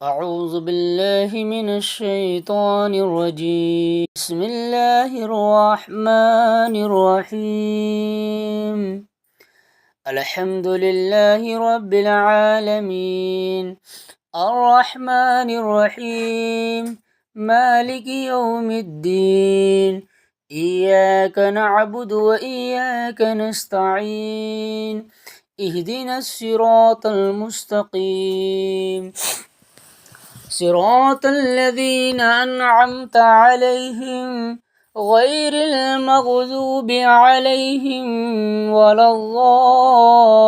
أعوذ بالله من الشيطان الرجيم. بسم الله الرحمن الرحيم. الحمد لله رب العالمين، الرحمن الرحيم، مالك يوم الدين. إياك نعبد وإياك نستعين. اهدنا الصراط المستقيم، صراط الذين أنعمت عليهم غير المغضوب عليهم ولا الضالين.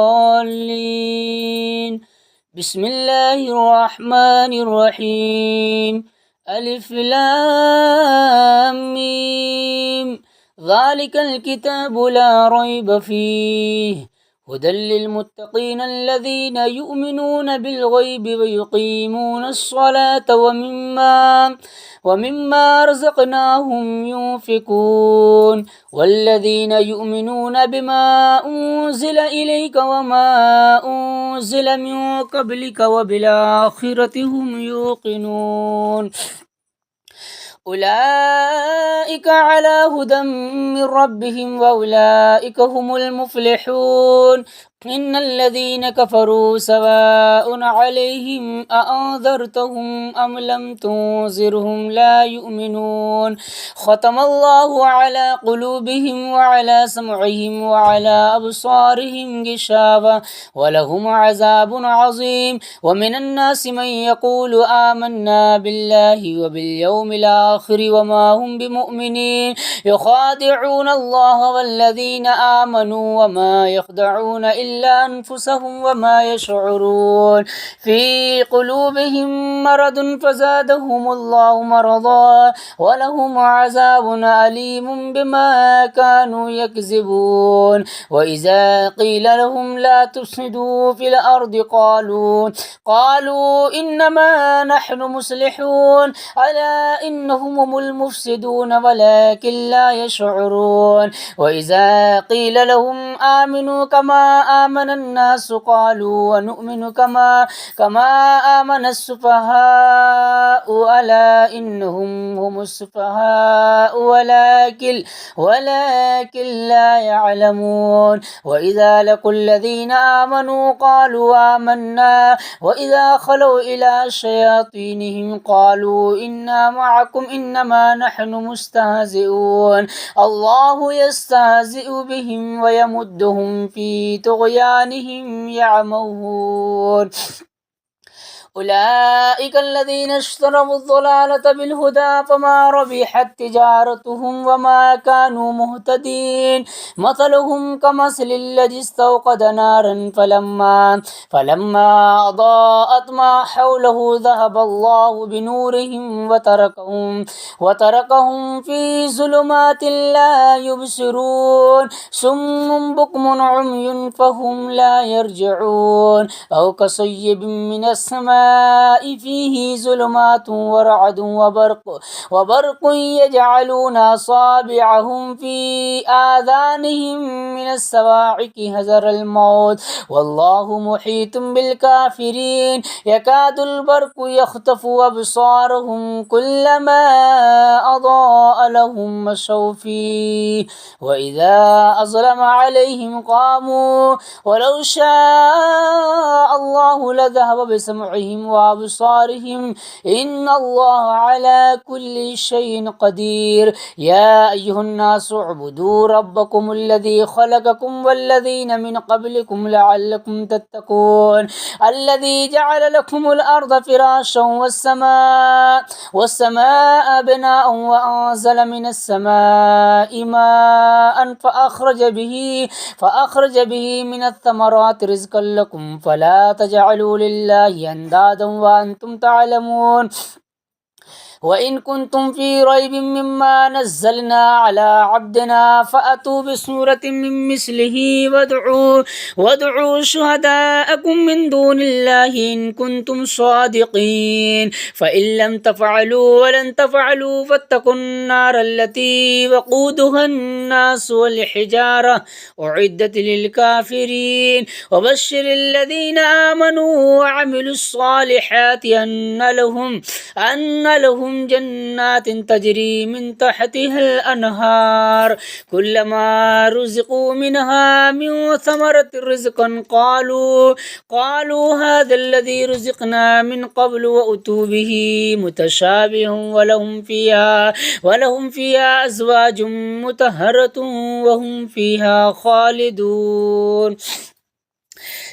بسم الله الرحمن الرحيم. ألف لام ميم. ذلك الكتاب لا ريب فيه، هدى للمتقين الذين يؤمنون بالغيب ويقيمون الصلاة ومما رزقناهم ينفقون، والذين يؤمنون بما أنزل إليك وما أنزل من قبلك وبالآخرة هم يوقنون. أولئك على هدى من ربهم وأولئك هم المفلحون. إن الذين كفروا سواء عليهم أأنذرتهم أم لم تنذرهم لا يؤمنون. ختم الله على قلوبهم وعلى سمعهم وعلى أبصارهم غشاوة ولهم عذاب عظيم. ومن الناس من يقول آمنا بالله وباليوم الآخر وما هم بمؤمنين، يخادعون الله والذين آمنوا وما يخدعون إلا أنفسهم وما يشعرون. في قلوبهم مرض فزادهم الله مرضا ولهم عذاب أليم بما كانوا يكذبون. وإذا قيل لهم لا تفسدوا في الأرض قالوا إنما نحن مصلحون ألا إنهم هم المفسدون ولكن لا يشعرون. وإذا قيل لهم آمنوا كما آمن الناس قالوا ونؤمن كما آمن السفهاء ألا إنهم هم السفهاء ولكن لا يعلمون. وإذا لقوا الذين آمنوا قالوا آمنا وإذا خلوا إلى شياطينهم قالوا إنا معكم إنما نحن مستهزئون. الله يستهزئ بهم ويمدهم في طغيانهم يعمهون. أولئك الذين اشتروا الضلالة بالهدى فما ربحت تجارتهم وما كانوا مهتدين. مثلهم كمثل الذي استوقد نارا فلما أضاءت ما حوله ذهب الله بنورهم وتركهم في ظلمات لا يبصرون. صم بكم عمي فهم لا يرجعون. أو كصيب من السماء فيه ظلمات ورعد وبرق يجعلون أصابعهم في آذانهم من الصواعق حذر الموت والله محيط بالكافرين. يكاد البرق يخطف أبصارهم كلما أضاء لهم مشوا فيه وإذا أظلم عليهم قاموا ولو شاء الله لذهب بسمعهم وأبصارهم إن الله على كل شيء قدير. يا أيها الناس اعبدوا ربكم الذي خلقكم والذين من قبلكم لعلكم تتقون. الذي جعل لكم الأرض فراشا والسماء بناء وأنزل من السماء ماء فأخرج به من الثمرات رزقا لكم فلا تجعلوا لله أندادا وأنتم تعلمون. وإن كنتم في ريب مما نزلنا على عبدنا فأتوا بسورة من مثله وادعوا شهداءكم من دون الله إن كنتم صادقين فإن لم تفعلوا ولن تفعلوا فاتقوا النار التي وقودها الناس والحجارة أعدت للكافرين وبشر الذين آمنوا وعملوا الصالحات أن لهم جنات تجري من تحتها الأنهار كلما رزقوا منها من ثمرة رزقا قالوا هذا الذي رزقنا من قبل وأتوا به متشابه ولهم فيها أزواج مطهرة وهم فيها خالدون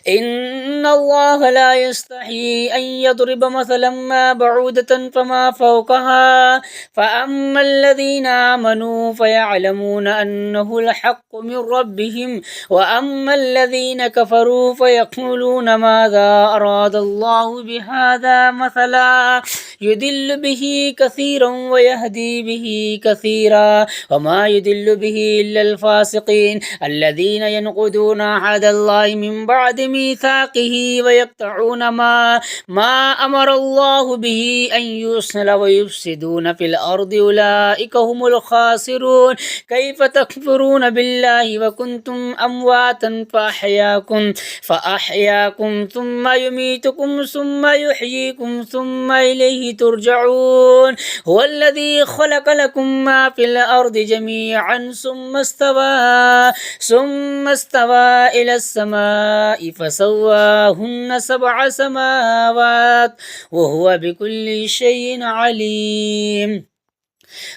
إن الله لا يستحي أن يضرب مثلا ما بعودة فما فوقها فأما الذين آمنوا فيعلمون أنه الحق من ربهم وأما الذين كفروا فيقولون ماذا أراد الله بهذا مثلا يدل به كثيرا ويهدي به كثيرا وما يدل به إلا الفاسقين الذين ينقضون عهد الله من بعد ميثاقه ويقطعون ما أمر الله به أن يوصل ويفسدون في الأرض أولئك هم الخاسرون كيف تكفرون بالله وكنتم أمواتا فأحياكم ثم يميتكم ثم يحييكم ثم إليه ترجعون هو الذي خلق لكم ما في الأرض جميعا ثم استوى إلى السماء فسواهن 7 سماوات وهو بكل شيء عليم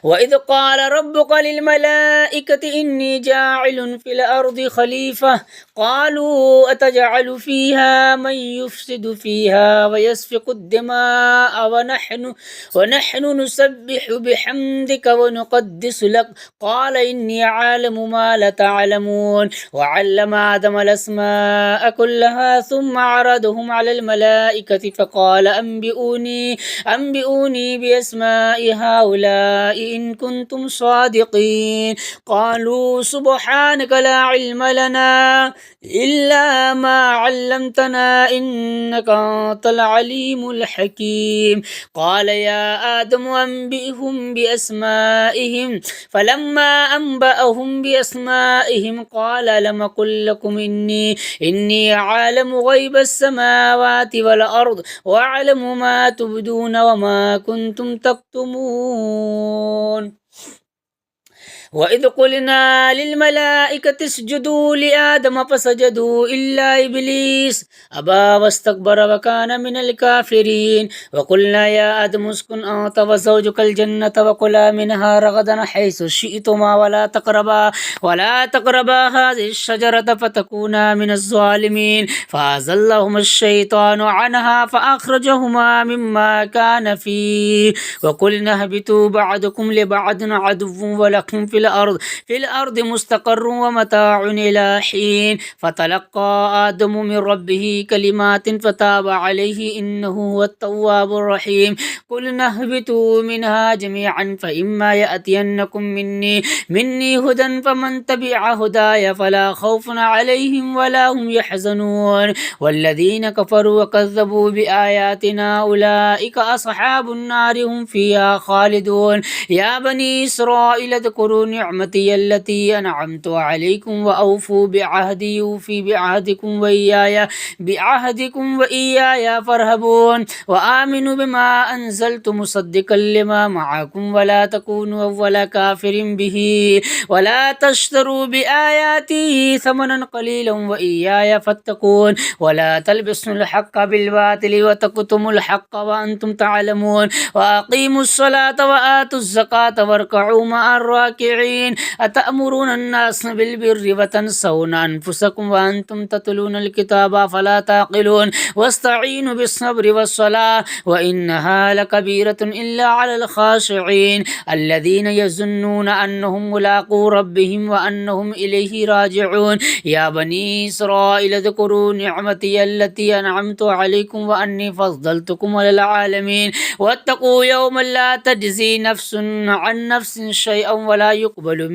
وإذ قال ربك للملائكة إني جاعل في الأرض خليفة قالوا أتجعل فيها من يفسد فيها ويسفك الدماء ونحن نسبح بحمدك ونقدس لك قال إني عالم ما لا تعلمون وعلم آدم الأسماء كلها ثم عرضهم على الملائكة فقال أنبئوني بأسماء هؤلاء إن كنتم صادقين قالوا سبحانك لا علم لنا إلا ما علمتنا إنك أنت العليم الحكيم قال يا آدم أنبئهم بأسمائهم فلما أنبأهم بأسمائهم قال لم أقل لكم إني عالم غيب السماوات والأرض وأعلم ما تبدون وما كنتم تكتمون وإذ قلنا للملائكة اسجدوا لآدم فسجدوا إلا إبليس أبى واستكبر وكان من الكافرين وقلنا يا آدم اسكن أنت وزوجك الجنة وكلا منها رغدا حيث شئتما ولا تقربا هذه الشجرة فتكونا من الظالمين فأزلهما الشيطان عنها فأخرجهما مما كان فيه وقلنا اهبطوا بعضكم لبعض عدو ولكم في الأرض مستقر ومتاع إلى حين فتلقى آدم من ربه كلمات فتاب عليه إنه هو التواب الرحيم قلنا اهبطوا منها جميعا فإما يأتينكم مني هدى فمن تبع هداي فلا خوف عليهم ولا هم يحزنون والذين كفروا وكذبوا بآياتنا أولئك أصحاب النار هم فيها خالدون يا بني إسرائيل اذكروا نعمتي التي أنعمت عليكم وأوفوا بعهدي يوفي بعهدكم وإياي فارهبون وآمنوا بما أنزلت مصدقا لما معكم ولا تكونوا أول كافر به ولا تشتروا بآياتي ثمنا قليلا وإياي فاتقون ولا تلبسوا الحق بالباطل وتكتموا الحق وأنتم تعلمون وأقيموا الصلاة وآتوا الزكاة واركعوا مع الراكعين الخاشعين أتأمرون الناس بالبر وتنسون أنفسكم وأنتم تتلون الكتاب فلا تعقلون واستعينوا بالصبر والصلاة وإنها لكبيرة إلا على الخاشعين الذين يظنون أنهم ملاقو ربهم وأنهم إليه راجعون يا بني إسرائيل اذكروا نعمتي التي أنعمت عليكم وأني فضلتكم على العالمين واتقوا يوما لا تجزي نفس عن نفس شيئا ولا يقبل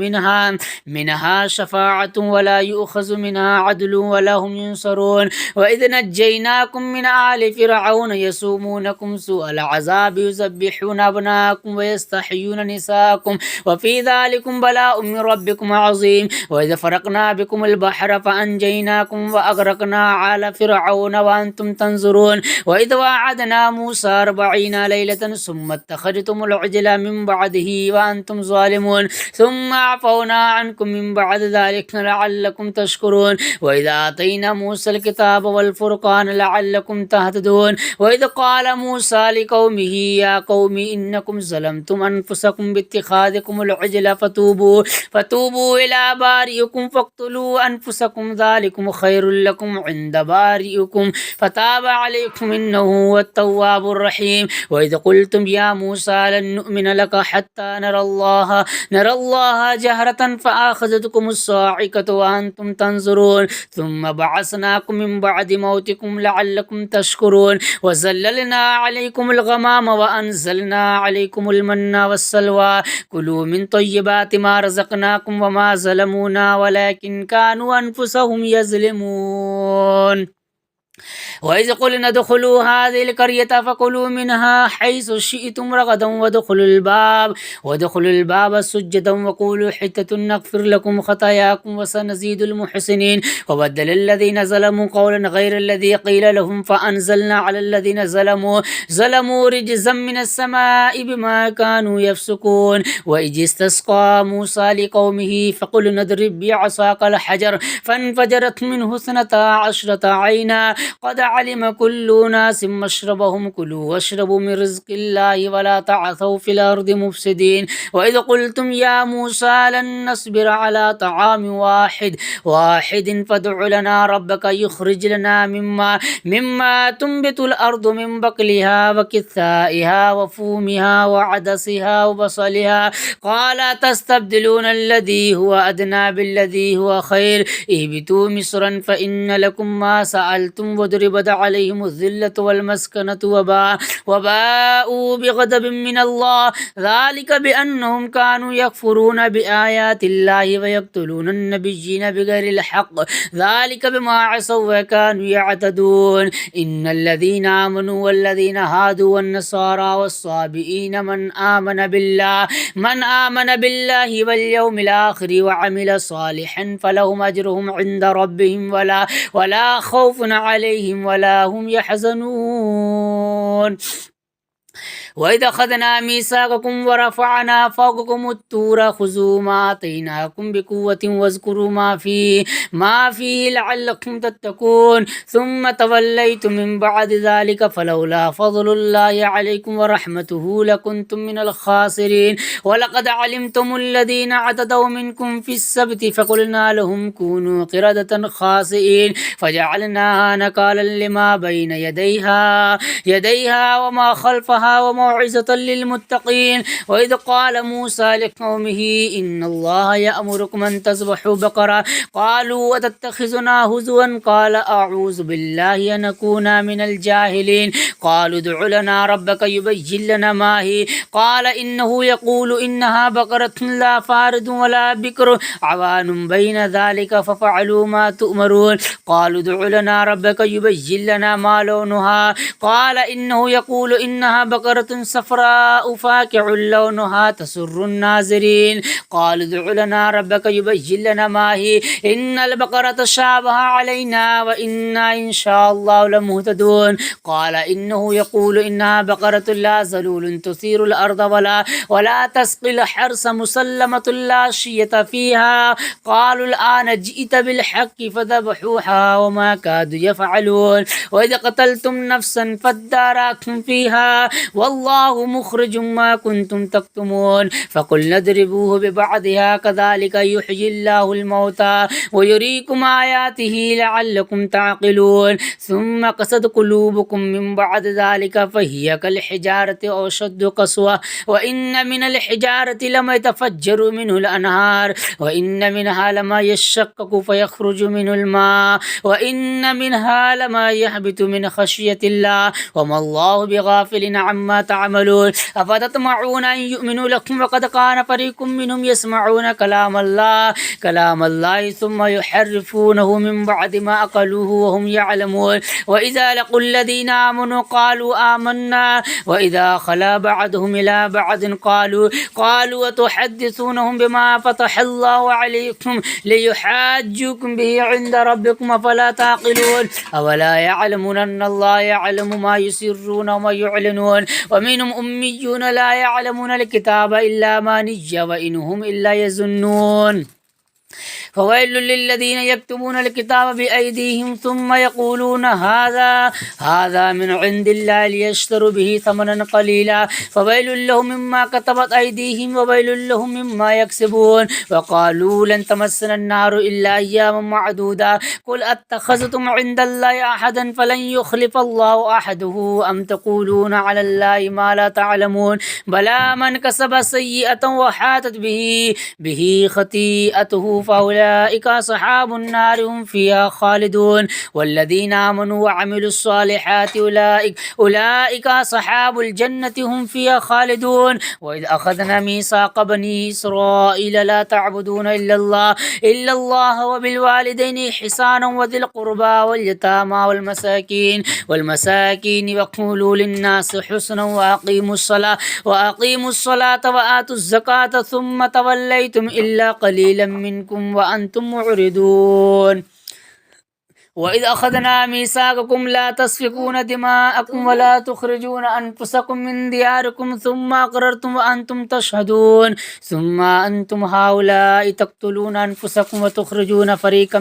منها شفاعة ولا يؤخذ منها عدل ولا هم ينصرون وإذ نجيناكم من آل فرعون يسومونكم سوء العذاب يذبحون أبناءكم ويستحيون نساءكم وفي ذلكم بلاء من ربكم عظيم وإذ فرقنا بكم البحر فأنجيناكم وأغرقنا آل فرعون وأنتم تنظرون وإذ وعدنا موسى 40 ليلة ثم اتخذتم العجل من بعده وأنتم ظالمون ثم عفونا عنكم من بعد ذلك لعلكم تشكرون وإذا آتينا موسى الكتاب والفرقان لعلكم تهتدون وإذ قال موسى لقومه يا قوم إنكم ظلمتم أنفسكم باتخاذكم العجل فتوبوا إلى بارئكم فاقتلوا أنفسكم ذلكم خير لكم عند بارئكم فتاب عليكم إنه هو التواب الرحيم وإذ قلتم يا موسى لن نؤمن لك حتى نرى الله جهرة فأخذتكم الصاعقة وأنتم تنظرون ثم بعثناكم من بعد موتكم لعلكم تشكرون وزللنا عليكم الغمام وأنزلنا عليكم المن والسلوى كلوا من طيبات ما رزقناكم وما ظلمونا ولكن كانوا أنفسهم يظلمون وإذ قلنا ادخلوا هذه القرية فكلوا منها حيث شئتم رغدا وادخلوا الباب سجدا وقولوا حتة نغفر لكم خطاياكم وسنزيد المحسنين وبدل الذين ظلموا قولا غير الذي قيل لهم فأنزلنا على الذين ظلموا رجزا من السماء بما كانوا يفسقون وإذ استسقى موسى لقومه فقل نضرب بعصاك الحجر فانفجرت منه 12 عينا قد علم كل ناس مشربهم كلوا واشربوا من رزق الله ولا تعثوا في الأرض مفسدين وإذ قلتم يا موسى لن نصبر على طعام واحد فادع لنا ربك يخرج لنا مما تنبت الأرض من بقلها وكثائها وفومها وعدسها وبصلها قال تستبدلون الذي هو أدنى بالذي هو خير اهبطوا مصرا فإن لكم ما سألتم وضربت عليهم الذلة والمسكنة وباءوا بغضب من الله ذلك بأنهم كانوا يكفرون بآيات الله ويقتلون النبيين بغير الحق ذلك بما عصوا وكانوا يعتدون إن الذين آمنوا والذين هادوا والنصارى والصابئين من آمن بالله واليوم الآخر وعمل صالحا فلهم أجرهم عند ربهم ولا خوف عليهم ولا هم يحزنون وإذا أخذنا ميثاقكم ورفعنا فوقكم الطور خذوا ما آتيناكم بقوة واذكروا ما فيه لعلكم تتقون ثم توليتم من بعد ذلك فلولا فضل الله عليكم ورحمته لكنتم من الخاسرين ولقد علمتم الذين اعتدوا منكم في السبت فقلنا لهم كونوا قردة خاسئين فجعلناها نكالا لما بين يديها وما خلفها وموعظة للمتقين وإذ قال موسى لقومه إن الله يأمركم أن تذبحوا بقرة قالوا أتتخذنا هزوا قال أعوذ بالله أن أكون من الجاهلين قالوا ادع لنا ربك يبين لنا ما هي قال إنه يقول إنها بقرة لا فارض ولا بكر عوان بين ذلك ففعلوا ما تؤمرون قالوا ادع لنا ربك يبين لنا ما لونها قال إنه يقول إنها بقرة صفراء فاقع لونها تسر الناظرين قالوا ادع لنا ربك يبين لنا ما هي إن البقرة شابه علينا وإنا إن شاء الله لمهتدون قال إنه يقول إنها بقرة لا ذلول تثير الأرض ولا تسقي الحرث مسلمة لا شية فيها قالوا الآن جئت بالحق فذبحوها وما كادوا يفعلون وإذا قتلتم نفسا فادارأتم فيها والله والله مخرج ما كنتم تكتمون فقلنا اضربوه ببعضها كذلك يحيي الله الموتى ويريكم آياته لعلكم تعقلون ثم قست قلوبكم من بعد ذلك فهي كالحجارة أو أشد قسوة وإن من الحجارة لما يتفجر منه الأنهار وإن منها لما يشقق فيخرج منه الماء وإن منها لما يهبط من خشية الله وما الله بغافل عما تعملون أفتطمعون أن يؤمنوا لكم وقد كان فريق منهم يسمعون كلام الله ثم يحرفونه من بعد ما أقلوه وهم يعلمون وإذا لقوا الذين آمنوا قالوا آمنا وإذا خلا بعضهم إلى بعض قالوا وتحدثونهم بما فتح الله عليكم ليحاجوكم به عند ربكم أفلا تعقلون أولا يعلمون أن الله يعلم ما يسرون وما يعلنون ومنهم أميون لا يعلمون الكتاب إلا ما نجى وإنهم إلا يظنون فويل للذين يكتبون الكتاب بأيديهم ثم يقولون هذا من عند الله ليشتروا به ثمنا قليلا فويل لهم مما كتبت أيديهم وويل لهم مما يكسبون وقالوا لن تمسنا النار إلا أياما معدودا قل أتخذتم عند الله أحدا فلن يخلف الله أحده أم تقولون على الله ما لا تعلمون بلى من كسب سيئة وحاتت به خطيئته فأولئك أصحاب النار هم فيها خالدون والذين آمنوا وعملوا الصالحات أولئك أصحاب الجنة هم فيها خالدون وإذ أخذنا ميثاق بني إسرائيل لا تعبدون إلا الله وبالوالدين إحسانا وذي القربى واليتامى والمساكين وقولوا للناس حسنا وأقيموا الصلاة وآتوا الزكاة ثم توليتم إلا قليلا منكم وأنتم معرضون وإذ أخذنا ميثاقكم لا تسفكون دماءكم ولا تخرجون أنفسكم من دياركم ثم أقررتم وأنتم تشهدون ثم أنتم هؤلاء تقتلون أنفسكم وتخرجون فريقا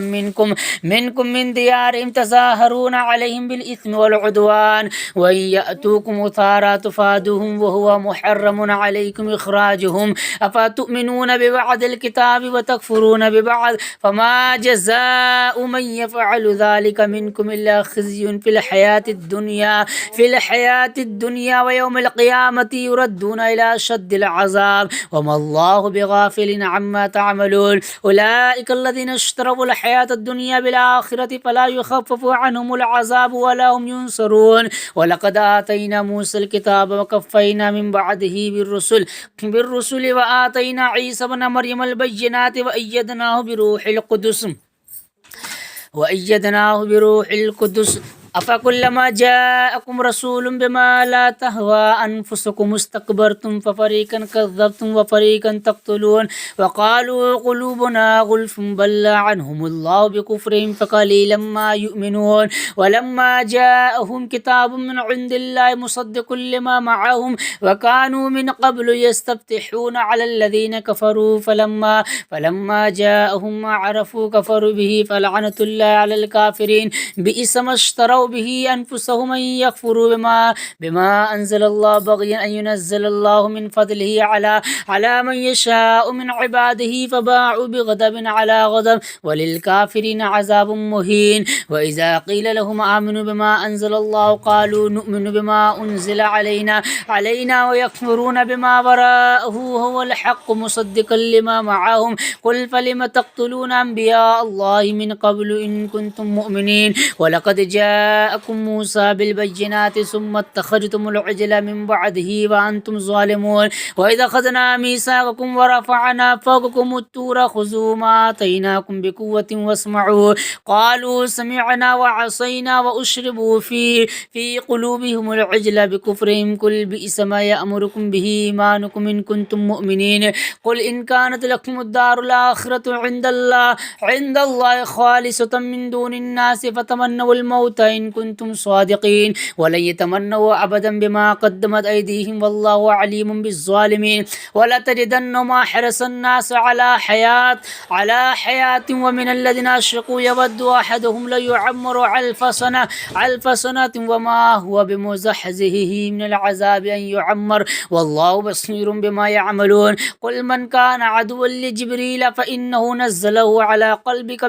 منكم من ديارهم تظاهرون عليهم بالإثم والعدوان وإن يأتوكم أسارى تفادوهم وهو محرم عليكم إخراجهم أفتؤمنون ببعض الكتاب وتكفرون ببعض فما جزاء من يفعل ذلك منكم إلا خزي في الحياة الدنيا ويوم القيامة يردون إلى أشد العذاب وما الله بغافل عما تعملون أولئك الذين اشتروا الحياة الدنيا بالآخرة فلا يخفف عنهم العذاب ولا هم ينصرون ولقد آتينا موسى الكتاب وكفينا من بعده بالرسل وآتينا عيسى بن مريم البينات وأيدناه بروح القدس أفكلما جاءكم رسول بما لا تهوى أنفسكم استكبرتم ففريقا كذبتم وفريقا تقتلون وقالوا قلوبنا غلف بل لعنهم الله بكفرهم فقليلا ما يؤمنون ولما جاءهم كتاب من عند الله مصدق لما معهم وكانوا من قبل يستفتحون على الذين كفروا فلما جاءهم ما عرفوا كفروا به فلعنة الله على الكافرين بئس ما اشتروا به أنفسهم أن يكفروا بما أنزل الله بغيا أن ينزل الله من فضله على من يشاء من عباده فباعوا بغضب على غضب وللكافرين عذاب مهين وإذا قيل لهم آمنوا بما أنزل الله قالوا نؤمن بما أنزل علينا ويكفرون بما وراءه هو الحق مصدقا لما معهم قل فلم تقتلون أنبياء الله من قبل إن كنتم مؤمنين ولقد جاءكم موسى بالبينات ثم اتخذتم العجل من بعده وأنتم ظالمون وإذا أخذنا ميثاقكم ورفعنا فوقكم الطور خذوا ما آتيناكم بقوة واسمعوا قالوا سمعنا وعصينا وأشربوا في قلوبهم العجل بكفرهم قل بئس ما يأمركم به إيمانكم إن كنتم مؤمنين قل إن كانت لكم الدار الآخرة عند الله خالصة من دون الناس فتمنوا الموت إن إن كنتم صادقين ولن يتمنوا أبدا بما قدمت أيديهم والله عليم بالظالمين ولا تجدن حرص الناس على حياة ومن الذين أشركوا يود أحدهم ليعمر ألف سنة وما هو بمزحزحه من العذاب أن يعمر والله بصير بما يعملون قل من كان عدوا لجبريل فإنه نزله على قلبك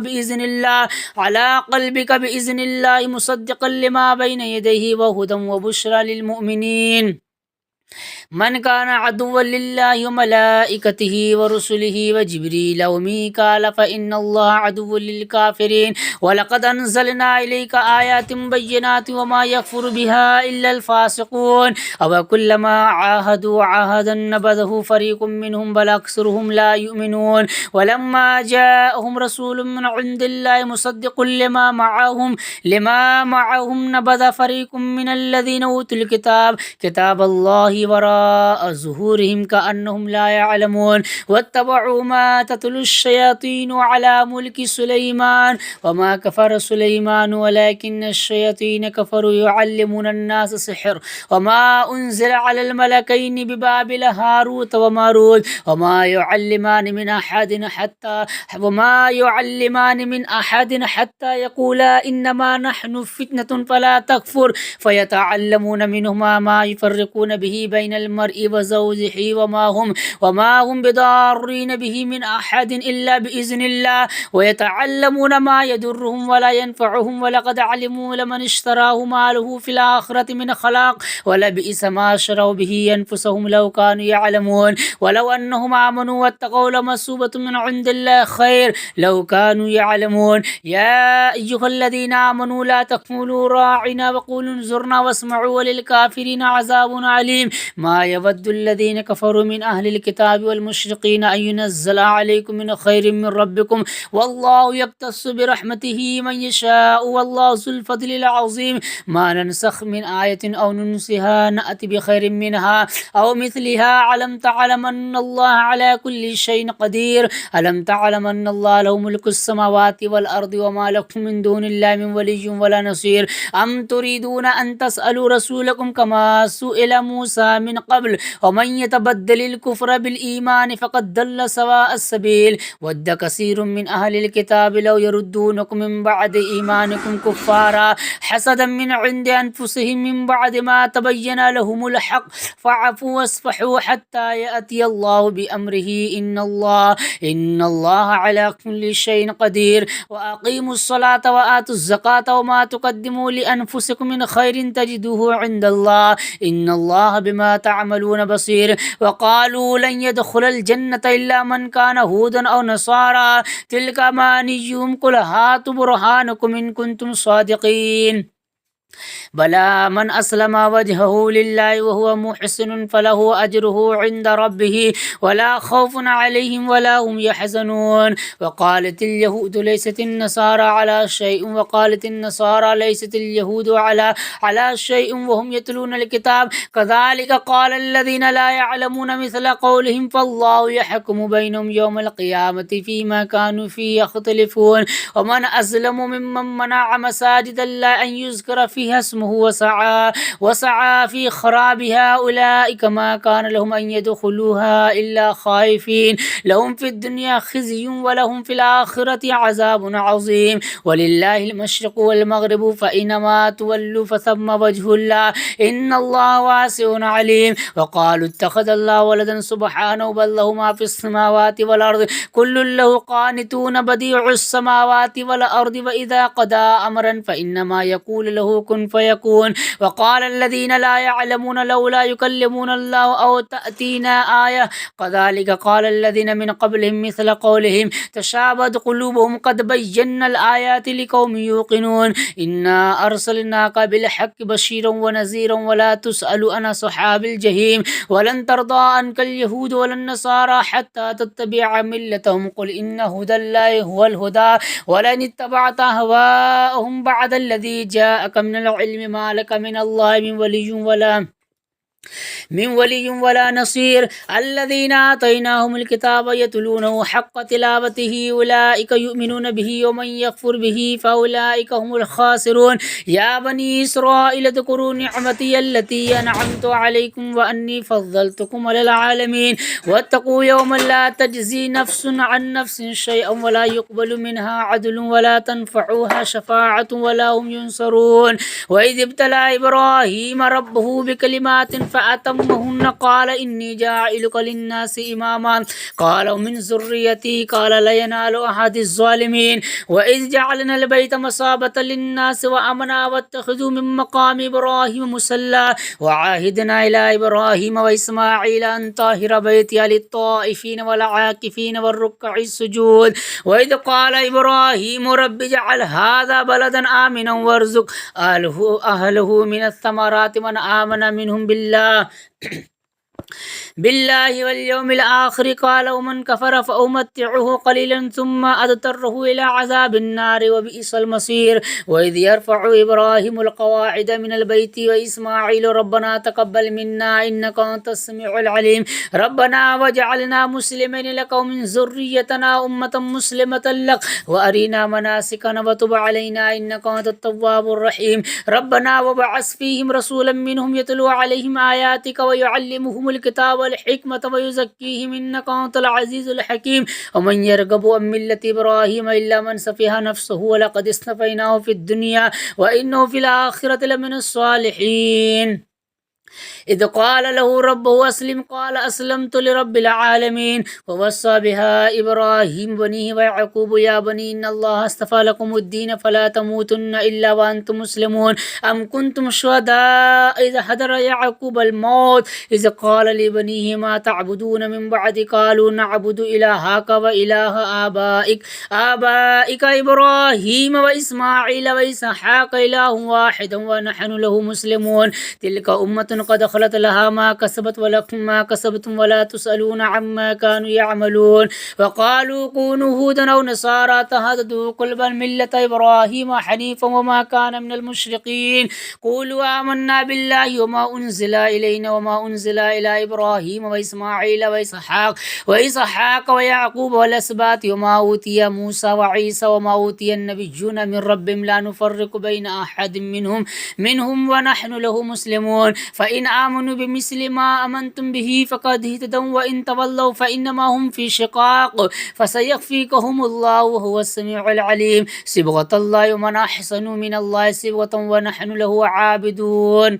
بإذن الله مصدقا لما بين يديه وهدى وبشرى للمؤمنين من كان عدوا لله وملائكته ورسله وجبريل وميكال فإن الله عدو للكافرين ولقد أنزلنا إليك آيات بينات وما يكفر بها إلا الفاسقون أو كلما عاهدوا عهدا نبذه فريق منهم بل أكثرهم لا يؤمنون ولما جاءهم رسول من عند الله مصدق لما معهم نبذ فريق من الذين أوتوا كتاب الله وراء ظهورهم كأنهم لا يعلمون واتبعوا ما تتلو الشياطين على ملك سليمان وما كفر سليمان ولكن الشياطين كفروا يعلمون الناس السحر وما أنزل على الملكين ببابل هاروت وماروت وما يعلمان من أحد حتى يقولا إنما نحن فتنة فلا تكفر فيتعلمون منهما ما يفرقون به بين المرء وزوجه وما هم بضارين به من أحد إلا بإذن الله ويتعلمون ما يضرهم ولا ينفعهم ولقد علموا لمن اشتراه ماله في الآخرة من خلاق ولبئس ما شروا به أنفسهم لو كانوا يعلمون ولو أنهم آمنوا واتقوا لمثوبة من عند الله خير لو كانوا يعلمون يا أيها الذين آمنوا لا تقولوا راعنا وقولوا انظرنا واسمعوا وللكافرين عذاب عليم ما يود الذين كفروا من أهل الكتاب والمشرقين أن ينزل عليكم من خير من ربكم والله يختص برحمته من يشاء والله ذو الفضل العظيم ما ننسخ من آية أو ننسها نأتي بخير منها أو مثلها ألم تعلم أن الله على كل شيء قدير ألم تعلم أن الله له ملك السماوات والأرض وما لكم من دون الله من ولي ولا نصير أم تريدون أن تسألوا رسولكم كما سئل موسى من قبل ومن يتبدل الكفر بالإيمان فقد ضل سواء السبيل ود كثير من أهل الكتاب لو يردونكم من بعد إيمانكم كفارا حسدا من عند أنفسهم من بعد ما تبين لهم الحق فاعفوا واصفحوا حتى يأتي الله بأمره إن الله على كل شيء قدير وأقيموا الصلاة وآتوا الزكاة وما تقدموا لأنفسكم من خير تجدوه عند الله إن الله بما تعملون بصير وقالوا لن يدخل الجنة إلا من كان هودا أو نصارى تلك أمانيهم قل هاتوا برهانكم إن كنتم صادقين بلى من أسلم وجهه لله وهو محسن فله أجره عند ربه ولا خوف عليهم ولا هم يحزنون وقالت اليهود ليست النصارى على شيء وقالت النصارى ليست اليهود على شيء وهم يتلون الكتاب كذلك قال الذين لا يعلمون مثل قولهم فالله يحكم بينهم يوم القيامة فيما كانوا فيه يختلفون ومن أظلم ممن منع مساجد الله أن يذكر فيها اسمه وسعى في خرابها أولئك ما كان لهم أن يدخلوها إلا خائفين لهم في الدنيا خزي ولهم في الآخرة عذاب عظيم ولله المشرق والمغرب فإنما تولوا فثم وجه الله إن الله واسع عليم وقالوا اتخذ الله ولدا سبحانه بل له ما في السماوات والأرض كل له قانتون بديع السماوات والأرض وإذا قضى أمرا فإنما يقول له كن فيكون وقال الذين لا يعلمون لولا يكلمون الله أو تأتينا آية كذلك قال الذين من قبلهم مثل قولهم تشابهت قلوبهم قد بينا الآيات لقوم يوقنون إنا أرسلناك بالحق بشيرا ونذيرا ولا تسأل عن أصحاب الجحيم ولن ترضى عنك اليهود ولا النصارى حتى تتبع ملتهم قل إن هدى الله هو الهدى ولن اتبعت أهواءهم بعد الذي جاءك من العلم ما لك من الله من ولي ولا من ولي ولا نصير. الذين آتيناهم الكتاب يتلونه حق تلاوته أولئك يؤمنون به ومن يكفر به فأولئك هم الخاسرون. يا بني إسرائيل اذكروا نعمتي التي أنعمت عليكم وأني فضلتكم على العالمين. واتقوا يوما لا تجزي نفس عن نفس شيئا ولا يقبل منها عدل ولا تنفعها شفاعة ولا هم ينصرون. وإذ ابتلى إبراهيم ربه بكلمات فأتمهن قال إني جاعلك للناس إماما قال ومن ذريتي قال لا ينال أحد الظالمين. وإذ جعلنا البيت مثابة للناس وأمنا واتخذوا من مقام إبراهيم مصلى وعاهدنا إلى إبراهيم وإسماعيل أن طهر بيتي للطائفين والعاكفين والركع السجود. وإذ قال إبراهيم رب اجعل هذا بلدا آمنا وارزق أهله من الثمرات من آمن منهم بالله واليوم الآخر قال ومن كفر فأمتعه قليلا ثم أضطره إلى عذاب النار وبئس المصير. وإذ يرفع إبراهيم القواعد من البيت وإسماعيل ربنا تقبل منا إنك أنت السميع العليم ربنا واجعلنا مسلمين لك ومن ذريتنا أمة مسلمة لك وأرنا مناسكنا وتب علينا إنك أنت التواب الرحيم. ربنا وابعث فيهم رسولا منهم يتلو عليهم آياتك ويعلمهم الكتاب والحكمة ويزكيهم إنك أنت العزيز الحكيم. ومن يرغب عن ملة إبراهيم إلا من سفه نفسه ولقد اصطفيناه في الدنيا وإنه في الآخرة لمن الصالحين. إذ قال له ربه أسلم قال أسلمت لرب العالمين. ووصى بها إبراهيم بنيه ويعقوب يا بني إن الله اصطفى لكم الدين فلا تموتن إلا وأنتم مسلمون. أم كنتم شهداء إذا حضر يعقوب الموت إذ قال لبنيه ما تعبدون من بعد قالوا نعبد إلهك وإله آبائك إبراهيم وإسماعيل وإسحاق إله واحد ونحن له مسلمون. تلك أمة قد خلت لها ما كسبت ولكم ما كسبتم ولا تسألون عما كانوا يعملون. وقالوا كونوا هودا أو نصارى تهتدوا قل بل ملة إبراهيم حنيفا وما كان من المشركين. قولوا آمنا بالله وما أنزل إلينا وما أنزل إلى إبراهيم وإسماعيل وإسحاق ويعقوب والأسباط وما أوتي موسى وعيسى وما أوتي النبيون من ربهم لا نفرق بين أحد منهم ونحن له مسلمون. فإن آمنوا بمثل ما آمنتم به فقد اهتدوا وإن تولوا فإنما هم في شقاق فسيكفيكهم الله وهو السميع العليم. صبغة الله ومن أحسن من الله صبغة ونحن له عابدون.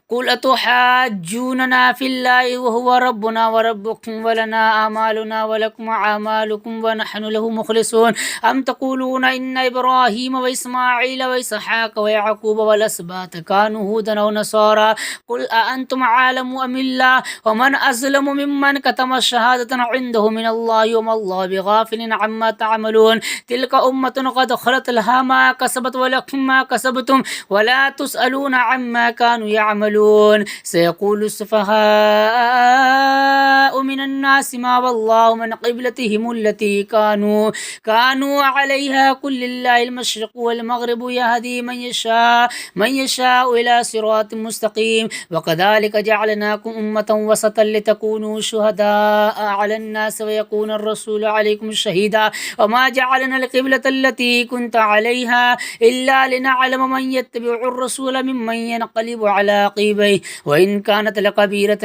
قل أتحاجوننا في الله وهو ربنا وربكم ولنا أعمالنا ولكم أعمالكم ونحن له مخلصون. أم تقولون إن إبراهيم وإسماعيل وإسحاق ويعقوب والأسباط كانوا هودا أو نصارى قل أأنتم عالم أم الله ومن أظلم ممن كتم الشهادة عنده من الله وما الله بغافل عما تعملون. تلك أمة قد خلت لها ما كسبت ولكم ما كسبتم ولا تسألون عما كانوا يعملون. سيقول السفهاء من الناس ما والله من قبلتهم التي كانوا عليها قل لله المشرق والمغرب يهدي من يشاء إلى صراط مستقيم. وكذلك جعلناكم أمة وسطا لتكونوا شهداء على الناس ويكون الرسول عليكم شهيدا. وما جعلنا القبلة التي كنت عليها إلا لنعلم من يتبع الرسول ممن ينقلب على عقبيه وإن كانت لكبيرة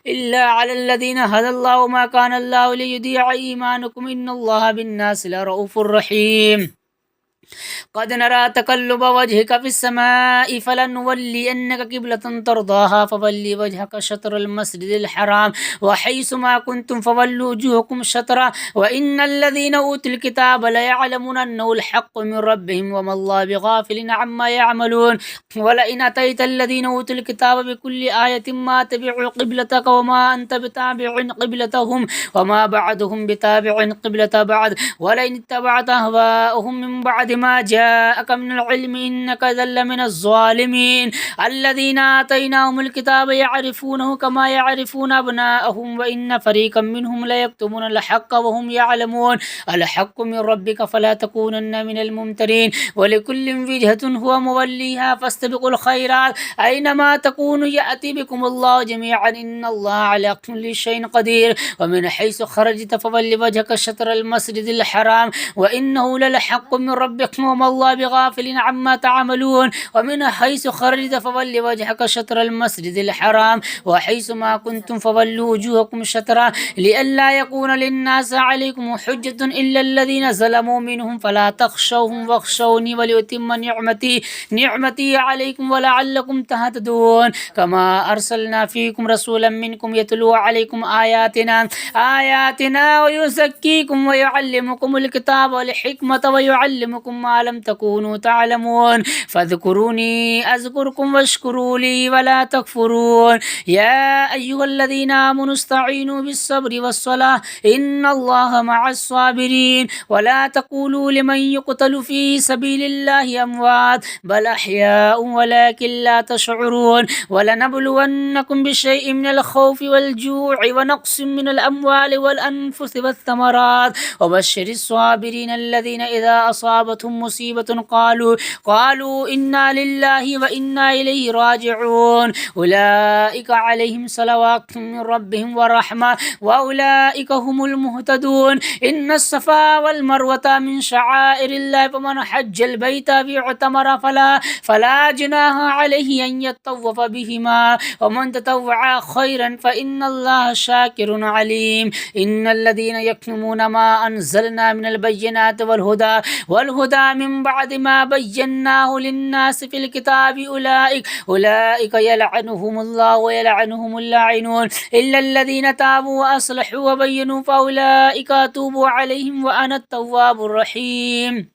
إلا على الذين هدى الله وما كان الله ليضيع إيمانكم إن الله بالناس لرؤوف رحيم. قد نرى تقلب وجهك في السماء فلنولينك قبلة ترضاها فولي وجهك شطر المسجد الحرام وحيث ما كنتم فولوا وجوهكم شطرا وإن الذين أوتوا الكتاب ليعلمون أنه الحق من ربهم وما الله بغافل عما يعملون. ولئن أتيت الذين أوتوا الكتاب بكل آية ما تبعوا قبلتك وما أنت بتابع قبلتهم وما بعدهم بتابع قبلة بعد ولئن اتبعت أهواءهم من بعد ما جاءك من العلم إنك إذا لمن الظالمين الذين آتيناهم الكتاب يعرفونه كما يعرفون أبناءهم وإن فريقا منهم ليكتمون الحق وهم يعلمون الحق من ربك فلا تكونن من الممترين ولكل وجهة هو موليها فاستبقوا الخيرات أينما تكونوا يأتي بكم الله جميعا إن الله على كل شيء قدير ومن حيث خرجت فول وجهك شطر المسجد الحرام وإنه للحق من ربك وما الله بغافل عما تعملون ومن حيث خرجت فول وجهك شطر المسجد الحرام وحيث ما كنتم فولوا وجوهكم شطرا لئلا يكون للناس عليكم حجة إلا الذين ظلموا منهم فلا تخشوهم واخشوني ولأتم نعمتي عليكم ولعلكم تهتدون كما أرسلنا فيكم رسولا منكم يتلو عليكم آياتنا ويزكيكم ويعلمكم الكتاب والحكمة ويعلمكم ما لم تكونوا تعلمون فاذكروني أذكركم واشكروا لي ولا تكفرون يا أيها الذين آمنوا استعينوا بالصبر والصلاة إن الله مع الصابرين ولا تقولوا لمن يقتل في سبيل الله أموات بل أحياء ولكن لا تشعرون ولنبلونكم بشيء من الخوف والجوع ونقص من الأموال والأنفس والثمرات وبشر الصابرين الذين إذا أصابتهم مصيبة قالوا إنا لله وإنا إليه راجعون أولئك عليهم صلوات من ربهم ورحمة وأولئك هم المهتدون إن الصفا والمروة من شعائر الله فمن حج البيت واعتمر فلا جناح عليه أن يطوف بهما ومن تطوع خيرا فإن الله شاكر عليم إن الذين يكتمون ما أنزلنا من البينات والهدى من بعد ما بيناه للناس في الكتاب أولئك يلعنهم الله ويلعنهم اللاعنون إلا الذين تابوا وأصلحوا وبينوا فأولئك أتوب عليهم وأنا التواب الرحيم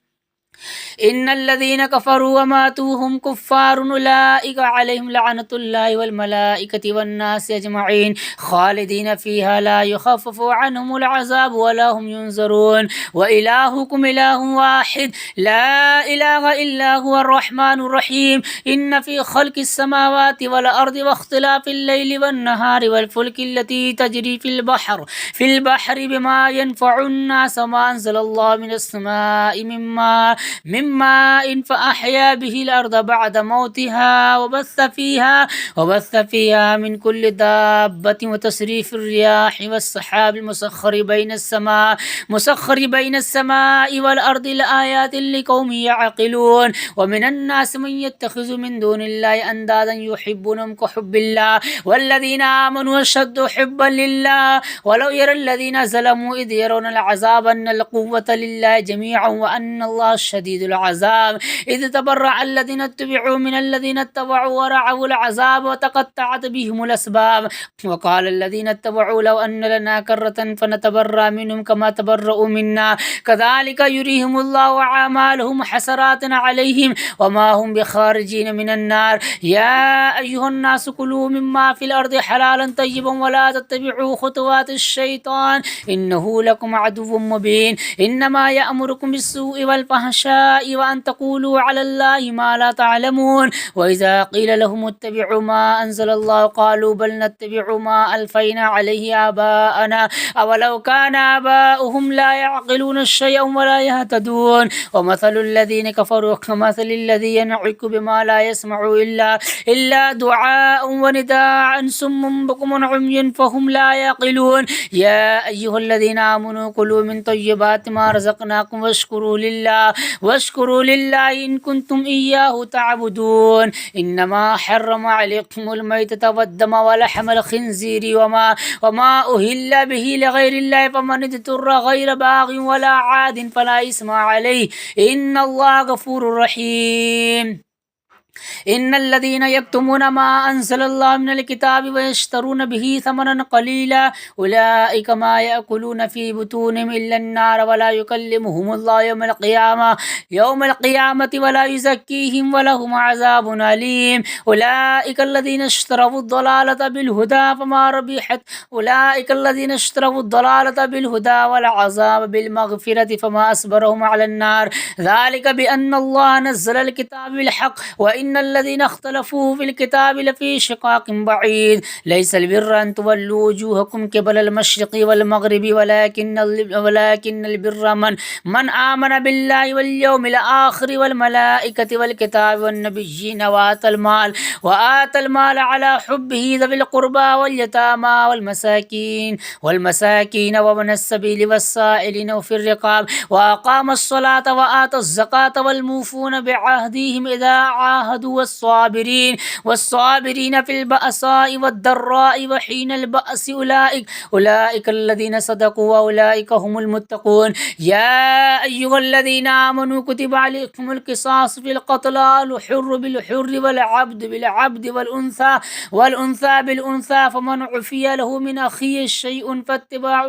إن الذين كفروا وماتوا هم كفار أولئك عليهم لعنة الله والملائكة والناس أجمعين خالدين فيها لا يخفف عنهم العذاب ولا هم ينظرون وإلهكم إله واحد لا إله إلا هو الرحمن الرحيم إن في خلق السماوات والأرض واختلاف الليل والنهار والفلك التي تجري في البحر بما ينفع الناس ما أنزل الله من السماء من ماء فأحيا به الأرض بعد موتها وبث فيها من كل دابة وتصريف الرياح والسحاب المسخر بين السماء والأرض لآيات لقوم يعقلون ومن الناس من يتخذ من دون الله أندادا يحبونهم كحب الله والذين آمنوا أشد حبا لله ولو يرى الذين ظلموا إذ يرون العذاب أن القوة لله جميعا وأن الله شديد العذاب إذ تبرأ الذين اتبعوا من الذين اتبعوا ورعوا العذاب وتقطعت بهم الأسباب وقال الذين اتبعوا لو أن لنا كرة فنتبرأ منهم كما تبرأوا منا كذلك يريهم الله أعمالهم حسرات عليهم وما هم بخارجين من النار يا أيها الناس كلوا مما في الأرض حلالا طيبا ولا تتبعوا خطوات الشيطان إنه لكم عدو مبين إنما يأمركم بالسوء والفحشاء وأن تقولوا على الله ما لا تعلمون وإذا قيل لهم اتبعوا ما أنزل الله قالوا بل نتبع ما ألفينا عليه آباءنا أولو كان آباؤهم لا يعقلون شيئا ولا يهتدون ومثل الذين كفروا كمثل الذي ينعق بما لا يسمع إلا دعاء ونداء صم بكم عمي فهم لا يعقلون يا أيها الذين آمنوا كلوا من طيبات ما رزقناكم واشكروا لله إن كنتم إياه تعبدون إنما حرم عليكم الميتة والدم ولحم الخنزير وما أهل به لغير الله فمن اضطر غير باغ ولا عاد فلا إثم عليه إن الله غفور رحيم إن الذين يكتمون ما أنزل الله من الكتاب ويشترون به ثمنا قليلا أولئك ما يأكلون في بطونهم إلا النار ولا يكلمهم الله يوم القيامة ولا يزكيهم ولهم عذاب أليم أولئك الذين اشتروا الضلالة بالهدى فما ربحت أولئك الذين اشتروا الضلالة بالهدى والعذاب بالمغفرة فما أصبرهم على النار ذلك بأن الله نزل الكتاب بالحق وإن الذين اختلفوا في الكتاب لفي شقاق بعيد ليس البر أن تولوا وجوهكم قبل المشرق والمغرب ولكن البر من آمن بالله واليوم الآخر والملائكة والكتاب والنبيين وآتى المال على حبه ذوي القربى واليتامى والمساكين وابن السبيل والسائلين وفي الرقاب وأقام الصلاة وآتى الزكاة والموفون بعهدهم إذا عاهدوا والصابرين في البأساء والضراء وحين البأس أولئك الذين صدقوا وأولئك هم المتقون يا أيها الذين آمنوا كتب عليكم القصاص في القتلى الحر بالحر والعبد بالعبد والأنثى بالأنثى فمن عفي له من أخيه شيء فاتباع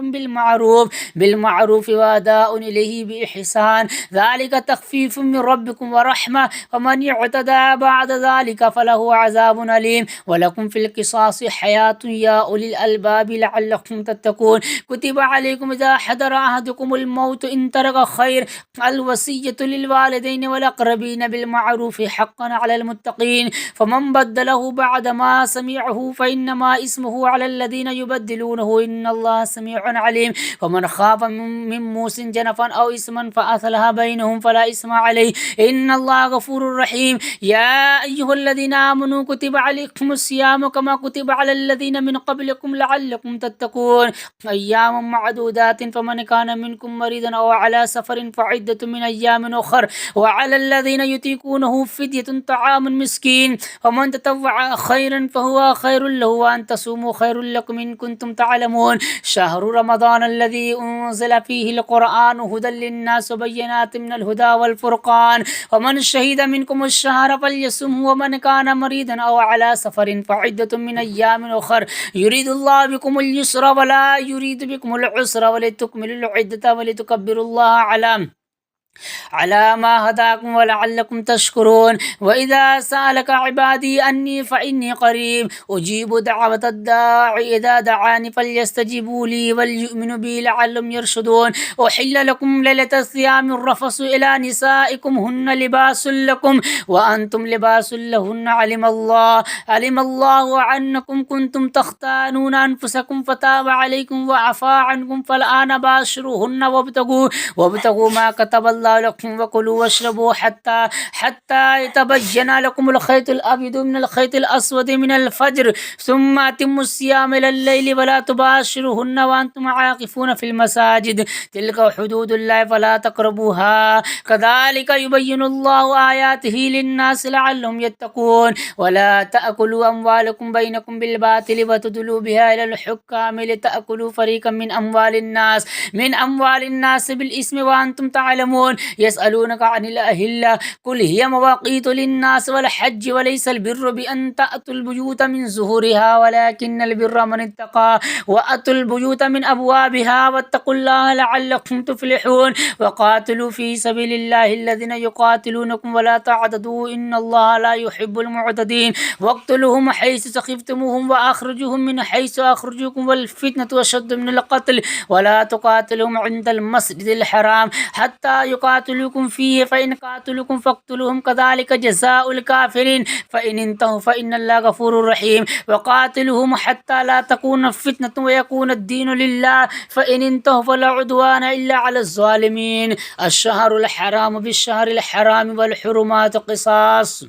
بالمعروف وأداء إليه بإحسان ذلك تخفيف من ربكم ورحمة فمن اعتدى بعد ذلك فله عذاب أليم ولكم في القصاص حياة يا أولي الألباب لعلكم تتقون كتب عليكم إذا حضر أحدكم الموت إن ترك خير الوصية للوالدين والأقربين بالمعروف حقا على المتقين فمن بدله بعد ما سمعه فإنما اسمه على الذين يبدلونه إن الله سميع عليم ومن خاف من موص جنفا أو إثما فأصلح بينهم فلا إثم عليه إن الله غفور رحيم يا أيها الذين آمنوا كتب عليكم الصيام كما كتب على الذين من قبلكم لعلكم تتقون أيام معدودات فمن كان منكم مريضا أو على سفر فعدة من أيام أخر وعلى الذين يطيقونه فدية طعام مسكين ومن تطوع خيرا فهو خير له وأن تصوموا خير لكم إن كنتم تعلمون شهر رمضان الذي أنزل فيه القرآن هدى للناس وبينات من الهدى والفرقان ومن شهد منكم الشهر فليصمه ومن كان مريضا أو على سفر فعدة من أيام أخر يريد الله بكم اليسر ولا يريد بكم العسر ولتكملوا العدة ولتكبروا الله على ما هداكم ولعلكم تشكرون وإذا سألك عبادي أني فإني قريب أجيب دعوة الداعي إذا دعاني فليستجيبوا لي وليؤمنوا بي لعلهم يرشدون أحل لكم ليلة الصيام الرفث إلى نسائكم هن لباس لكم وأنتم لباس لهن علم الله عنكم كنتم تختانون أنفسكم فتاب عليكم وعفى عنكم فالآن باشروهن وابتغوا ما كتب الله لكم وكلوا واشربوا حتى يتبين لكم الخيط الأبيض من الخيط الأسود من الفجر ثم أتموا الصيام إلى الليل ولا تباشروهن وأنتم عاكفون في المساجد تلك حدود الله فلا تقربوها كذلك يبين الله آياته للناس لعلهم يتقون ولا تأكلوا أموالكم بينكم بالباطل وتدلوا بها إلى الحكام لتأكلوا فريقا من أموال الناس بالإثم وأنتم تعلمون يسألونك عن الأهلة قل هي مواقيت للناس والحج وليس البر بأن تأتوا البيوت من زهورها ولكن البر من اتقى وأتوا البيوت من أبوابها واتقوا الله لعلكم تفلحون وقاتلوا في سبيل الله الذين يقاتلونكم ولا تعتدوا إن الله لا يحب المعتدين واقتلوهم حيث ثقفتموهم وأخرجوهم من حيث أخرجوكم والفتنة أشد من القتل ولا تقاتلهم عند المسجد الحرام حتى يقاتلوكم فيه فإن قاتلوكم فاقتلوهم كذلك جزاء الكافرين فإن انتهوا فإن الله غفور رحيم وقاتلوهم حتى لا تكون فتنة ويكون الدين لله فإن انتهوا فلا عدوان إلا على الظالمين الشهر الحرام بالشهر الحرام والحرمات قصاص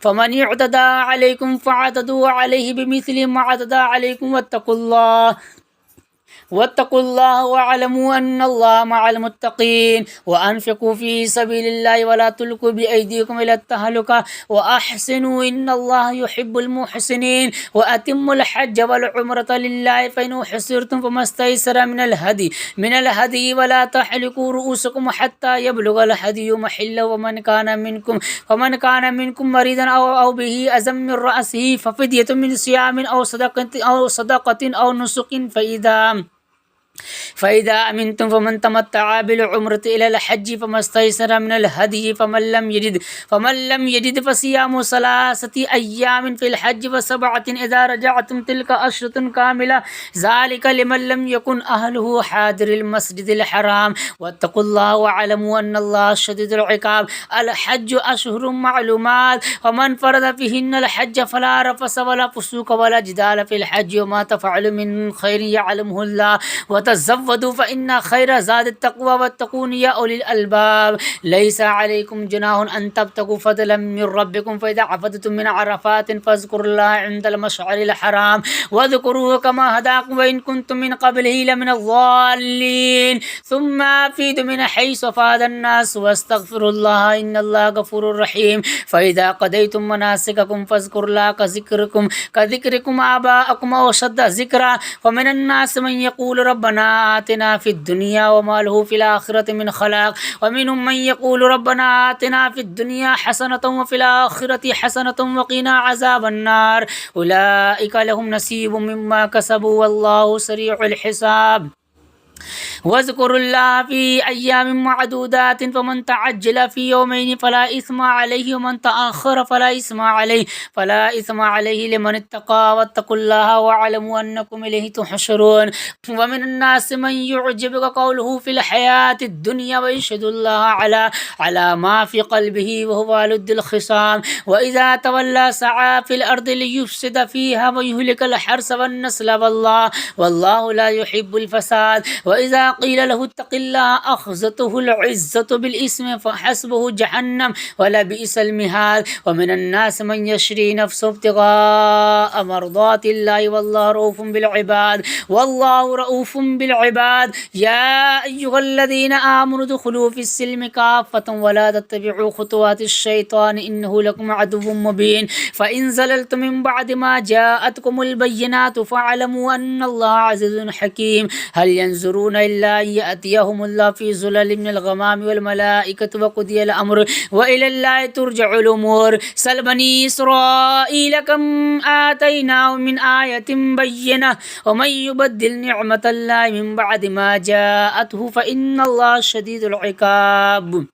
فمن اعتدى عليكم فاعتدوا عليه بمثل ما اعتدى عليكم واتقوا الله واتقوا الله واعلموا أن الله مع المتقين وأنفقوا في سبيل الله ولا تلقوا بأيديكم إلى التهلكة وأحسنوا إن الله يحب المحسنين وأتموا الحج والعمرة لله فإن حصرتم فما استيسر من الهدي ولا تحلقوا رؤوسكم حتى يبلغ الهدي محله ومن كان منكم مريضا أو به أذى من رأسه ففدية من صيام أو صدقة أو نسك فإذا أمنتم فمن تمتع بالعمرة إلى الحج فما استيسر من الهدي فمن لم يجد فصيام 3 أيام في الحج و7 إذا رجعتم تلك 10 كاملة ذلك لمن لم يكن أهله حاضر المسجد الحرام واتقوا الله واعلموا أن الله شديد العقاب الحج أشهر معلومات ومن فرض فيهن الحج فلا رفث ولا فسوق ولا جدال في الحج وما تفعل من خير يعلمه الله وتزودوا فإن خير زاد التقوى واتقون يا أولي الألباب ليس عليكم جناح أن تبتغوا فضلا من ربكم فإذا عفدتم من عرفات فاذكروا الله عند المشعر الحرام واذكروه كما هداكم وإن كنتم من قبله لمن الضالين ثم أفيدوا من حيث أفاد الناس واستغفروا الله إن الله غفور رحيم فإذا قضيتم مناسككم فاذكروا الله كذكركم آباءكم أو أشد ذكرا ومن الناس من يقول ربنا آتنا في الدنيا وما له في الآخرة من خلاق ومنهم من يقول ربنا آتنا في الدنيا حسنة وفي الآخرة حسنة وقنا عذاب النار أولئك لهم نصيب مما كسبوا والله سريع الحساب واذكروا الله في أيام معدودات فمن تعجل في يومين فلا إثم عليه ومن تأخر فلا إثم عليه لمن اتقى واتقوا الله واعلموا أنكم إليه تحشرون ومن الناس من يعجبك قوله في الحياة الدنيا ويشهد الله على ما في قلبه وهو لد الخصام وإذا تولى سعى في الأرض ليفسد فيها ويهلك الحرث والنسل والله لا يحب الفساد وإذا قيل له اتق الله أخذته العزة بالإثم فحسبه جهنم ولبئس المهاد ومن الناس من يشري نفسه ابتغاء مرضات الله والله رؤوف بالعباد يا أيها الذين آمنوا ادخلوا في السلم كافة ولا تتبعوا خطوات الشيطان إنه لكم عدو مبين فإن زللتم من بعد ما جاءتكم البينات فاعلموا أن الله عزيز حكيم هل ينظرون إلا أن يأتيهم الله في ظلل من الغمام والملائكة وقضي الأمر وإلى الله ترجع الأمور سل بني إسرائيل كم آتيناهم من آية بينة ومن يبدل نعمة الله من بعد ما جاءته فإن الله شديد العقاب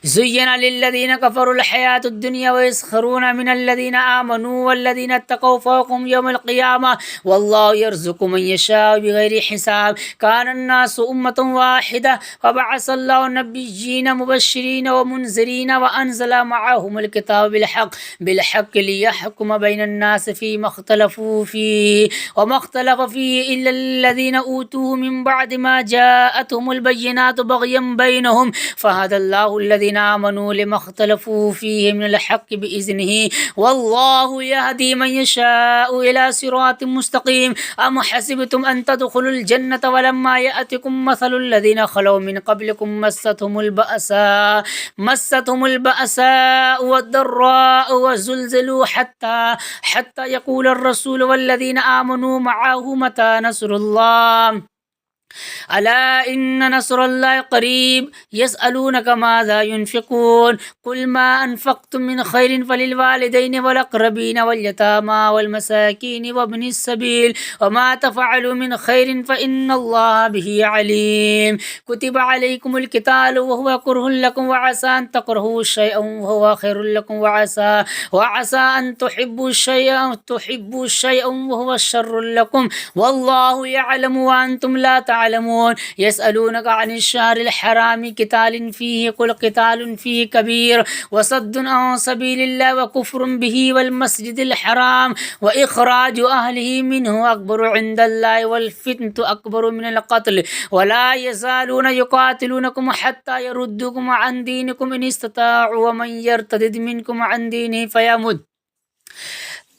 زين للذين كفروا الحياة الدنيا ويسخرون من الذين آمنوا والذين اتقوا فوقهم يوم القيامة والله يرزق من يشاء بغير حساب كان الناس أمة واحدة فبعث الله نبيين مبشرين ومنذرين وأنزل معهم الكتاب بالحق ليحكم بين الناس فيما اختلفوا فيه وما اختلف فيه إلا الذين أوتوه من بعد ما جاءتهم البينات بغيا بينهم فهدى الله الذين آمنوا لما اختلفوا فيه من الحق بإذنه والله يهدي من يشاء إلى صراط مستقيم أم حسبتم أن تدخلوا الجنة ولما يأتكم مثل الذين خلوا من قبلكم مستهم البأساء والضراء وزلزلوا حتى يقول الرسول والذين آمنوا معه متى نصر الله ألا إن نصر الله قريب يسألونك ماذا ينفقون قل ما أنفقتم من خير فللوالدين والأقربين واليتامى والمساكين وابن السبيل وما تفعلوا من خير فإن الله به عليم كتب عليكم القتال وهو كره لكم وعسى أن تكرهوا شيئا وهو خير لكم وعسى أن تحبوا شيئا وهو شر لكم والله يعلم وأنتم لا تعلمون يسألونك عن الشهر الحرام قتال فيه قل قتال فيه كبير وصد عن سبيل الله وكفر به والمسجد الحرام وإخراج أهله منه أكبر عند الله والفتنة أكبر من القتل ولا يزالون يقاتلونكم حتى يردوكم عن دينكم إن استطاعوا ومن يرتد منكم عن دينه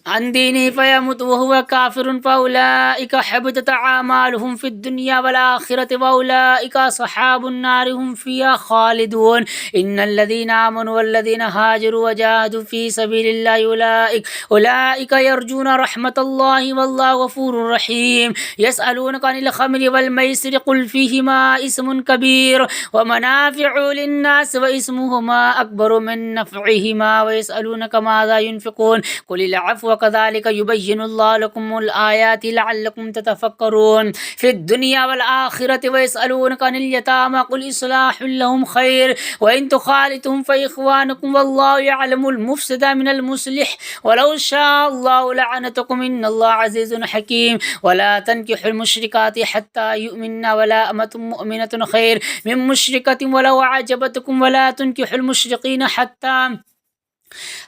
عن دينه فيمت وهو كافر فأولئك حبطت أعمالهم في الدنيا والآخرة وأولئك أصحاب النار هم فيها خالدون. إن الذين آمنوا والذين هاجروا وجاهدوا في سبيل الله أولئك يرجون رحمة الله والله غفور رحيم. يسألونك عن الخمر والميسر قل فيهما اسم كبير ومنافع للناس واسمهما أكبر من نفعهما ويسألونك ماذا ينفقون قل العفو وكذلك يبين الله لكم الآيات لعلكم تتفكرون في الدنيا والآخرة. ويسألونك عن اليتامى قل إصلاح لهم خير وإن تخالطهم فإخوانكم والله يعلم المفسد من المصلح ولو شاء الله لعنتكم إن الله عزيز حكيم. ولا تنكحوا المشركات حتى يؤمن ولا أمة مؤمنة خير من مشركة ولو أعجبتكم ولا تنكحوا المشركين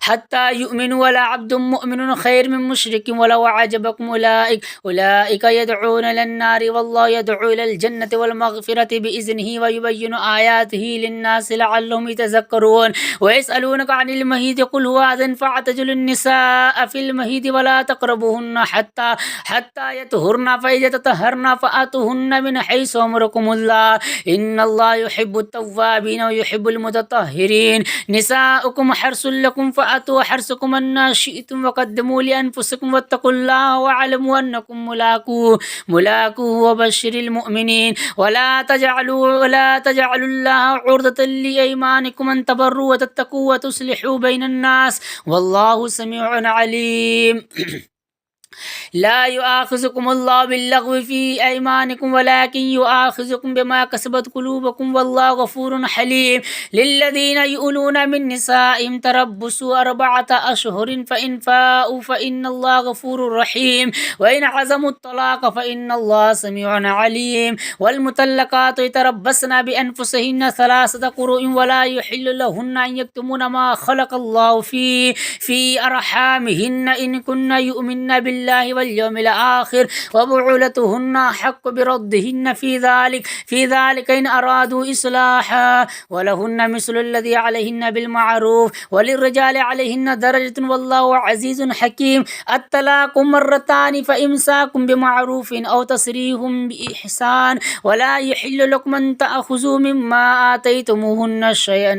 حتى يؤمنوا ولا عبد مؤمن خير من مشرك ولو عجبكم. أولئك يدعون إلى النار والله يدعو إلى الجنة والمغفرة بإذنه ويبين آياته للناس لعلهم يتذكرون. ويسألونك عن المهيد قل هو أذن فاعتزلوا النساء في المهيد ولا تقربوهن حتى يطهرن فإذا تطهرن فآتوهن من حيث أمركم الله إن الله يحب التوابين ويحب المتطهرين. نساؤكم حرث لكم فأتوا حرثكم أن شئتم وقدموا لأنفسكم واتقوا الله واعلموا أنكم ملاقوه وبشر المؤمنين. ولا تجعلوا الله عرضة لأيمانكم أن تبروا وتتقوا وتصلحوا بين الناس والله سميع عليم. لا يؤاخذكم الله باللغو في أيمانكم ولكن يؤاخذكم بما كسبت قلوبكم والله غفور حليم. للذين يؤلون من نسائهم تربصوا 4 أشهر فإن فاءوا فإن الله غفور رحيم وإن عزموا الطلاق فإن الله سميع عليم. والمطلقات يتربصن بأنفسهن 3 قروء ولا يحل لهن أن يكتمون ما خلق الله في أرحامهن إن كن يؤمن بالله واليوم الآخر وبعولتهن حق بردهن في ذلك إن أرادوا إصلاحا ولهن مثل الذي عليهن بالمعروف وللرجال عليهن درجة والله عزيز حكيم. الطلاق 2 مرتان فإمساك بمعروف أو تسريح بإحسان ولا يحل لكم أن تأخذوا مما آتيتموهن شيئا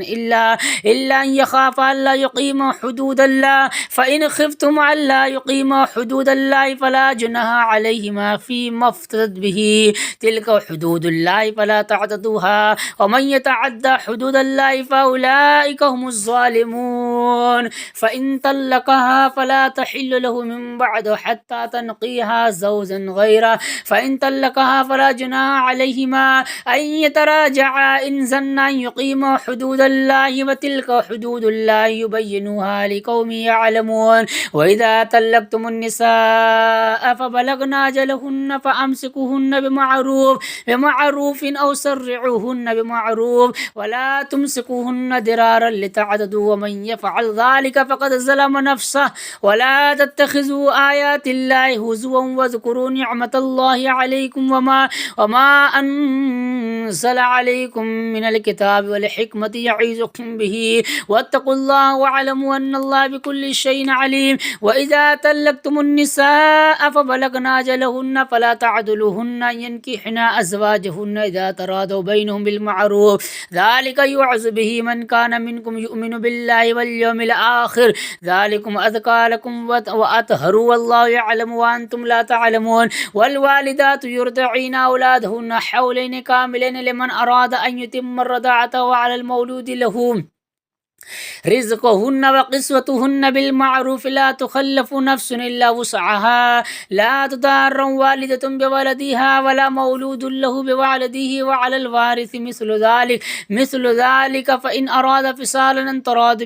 إلا أن يخافا ألا يقيما حدود الله فإن خفتم ألا يقيما حدود الله فلا جناح عليهما فيما افتدت به تلك حدود الله فلا تعتدوها ومن يتعدى حدود الله فأولئك هم الظالمون. فإن طلقها فلا تحل له من بعد حتى تنقيها زوجا غيره فإن طلقها فلا جناح عليهما أن يتراجعا إن ظنا أن يقيما حدود الله وتلك حدود الله يبينوها لقوم يعلمون. وإذا طلقتم النساء فبلغن أجلهن فأمسكوهن بمعروف أو سرعوهن بمعروف ولا تمسكوهن درارا لتعتدوا ومن يفعل ذلك فقد ظلم نفسه. ولا تتخذوا آيات الله هزوا واذكروا نعمة الله عليكم وما أنزل عليكم من الكتاب والحكمة يعظكم به واتقوا الله واعلموا أن الله بكل شيء عليم. وإذا طلقتم النساء فبلغن أجلهن فلا تعضلوهن أن ينكحن أزواجهن إذا تراضوا بينهم بالمعروف ذلك يوعظ به من كان منكم يؤمن بالله واليوم الآخر ذلكم أزكى لكم وأطهر والله يعلم وأنتم لا تعلمون. والوالدات يرضعن أولادهن حولين كاملين لمن أراد أن يتم الرضاعة وعلى المولود له رزقهن وقسوتهن بالمعروف لا تكلف نفس إلا وسعها لا تضار والدة بولدها ولا مولود له بوالده وعلى الوارث مثل ذلك فإن أراد فصالا عن تراض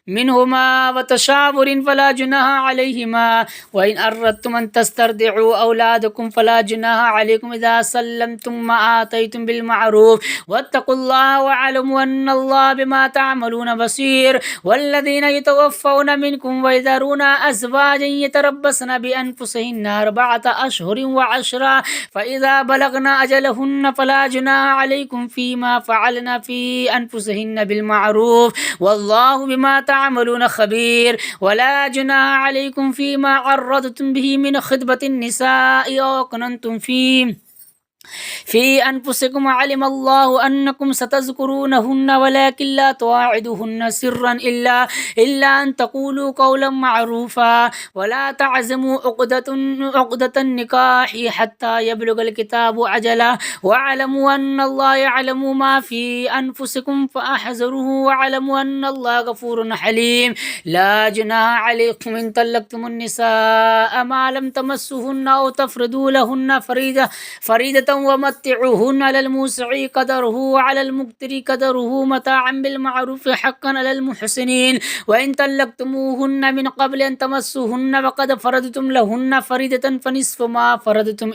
منهما وتشاور فلا جناح عليهما. وإن أردتم أن تسترضعوا أولادكم فلا جناح عليكم إذا سلمتم ما آتيتم بالمعروف واتقوا الله واعلموا أن الله بما تعملون بصير. والذين يتوفون منكم ويذرون أزواجا يتربصن بأنفسهن 4 أشهر و10 فإذا بلغن أجلهن فلا جناح عليكم فيما فعلن في أنفسهن بالمعروف والله بما تعملون تعملون خبير. ولا جناح عليكم فيما عرضتم به من خطبة النساء أو أكننتم في أنفسكم علم الله أنكم ستذكرونهن ولكن لا تواعدوهن سرا إلا أن تقولوا قولا معروفا ولا تعزموا عقدة النكاح حتى يبلغ الكتاب أجله واعلموا أن الله يعلم ما في أنفسكم فأحذروه واعلموا أن الله غفور حليم. لا جناح عليكم إن طلقتم النساء ما لم تمسوهن أو تفرضوا لهن فريدة ومتعوهن على الموسع قدره وعلى المقتر قدره متاعا بالمعروف حقا على المحسنين. وإن طلقتموهن من قبل أن تمسوهن وقد فرضتم لهن فريدة فنصف ما فرضتم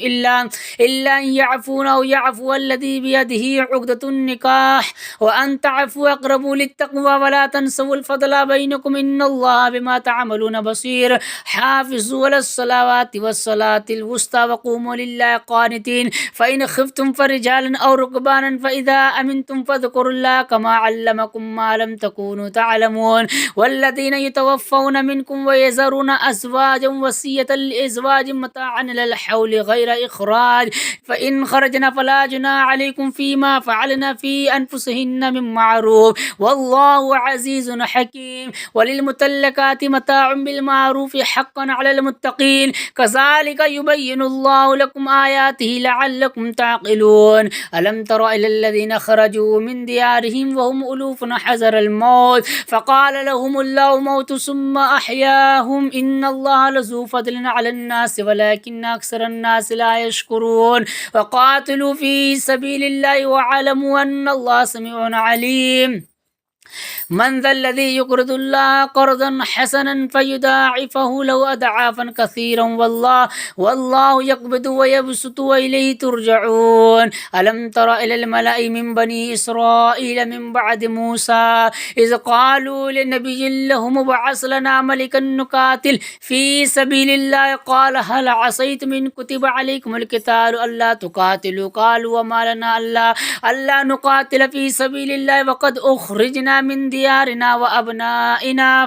إلا أن يعفون أو يعفو الذي بيده عقدة النكاح وأن تعفوا أقرب للتقوى ولا تنسوا الفضل بينكم إن الله بما تعملون بصير. حافظوا على الصلوات والصلاة الوسطى وقوموا لله قانتين. فإن خفتم فرجالا أو ركبانا فإذا أمنتم فاذكروا الله كما علمكم ما لم تكونوا تعلمون. والذين يتوفون منكم ويذرون أزواجا وصية لأزواج متاعا إلى الحول غير إخراج فإن خرجنا فلا جناح عليكم فيما فعلنا في أنفسهن من معروف والله عزيز حكيم. وللمطلقات متاع بالمعروف حقا على المتقين كذلك يبين الله لكم آياته لعلكم تعقلون. ألم تر إلى الذين خرجوا من ديارهم وهم ألوف حذر الموت فقال لهم الله موت ثم أحياهم إن الله لذو فضل على الناس ولكن أكثر الناس لا يشكرون. وقاتلوا في سبيل الله واعلموا أن الله سميع عليم. من ذا الذي يقرض الله قرضا حسنا فيضاعفه له أضعافا كثيرا والله يقبض ويبسط وإليه ترجعون. ألم تر إلى الملأ من بني إسرائيل من بعد موسى إذ قالوا لنبي لهم ابعث لنا ملكا نقاتل في سبيل الله قال هل عصيتم إن كتب عليكم القتال ألا تقاتلوا قالوا وما لنا ألا نقاتل في سبيل الله وقد أخرجنا من ديارنا وأبنائنا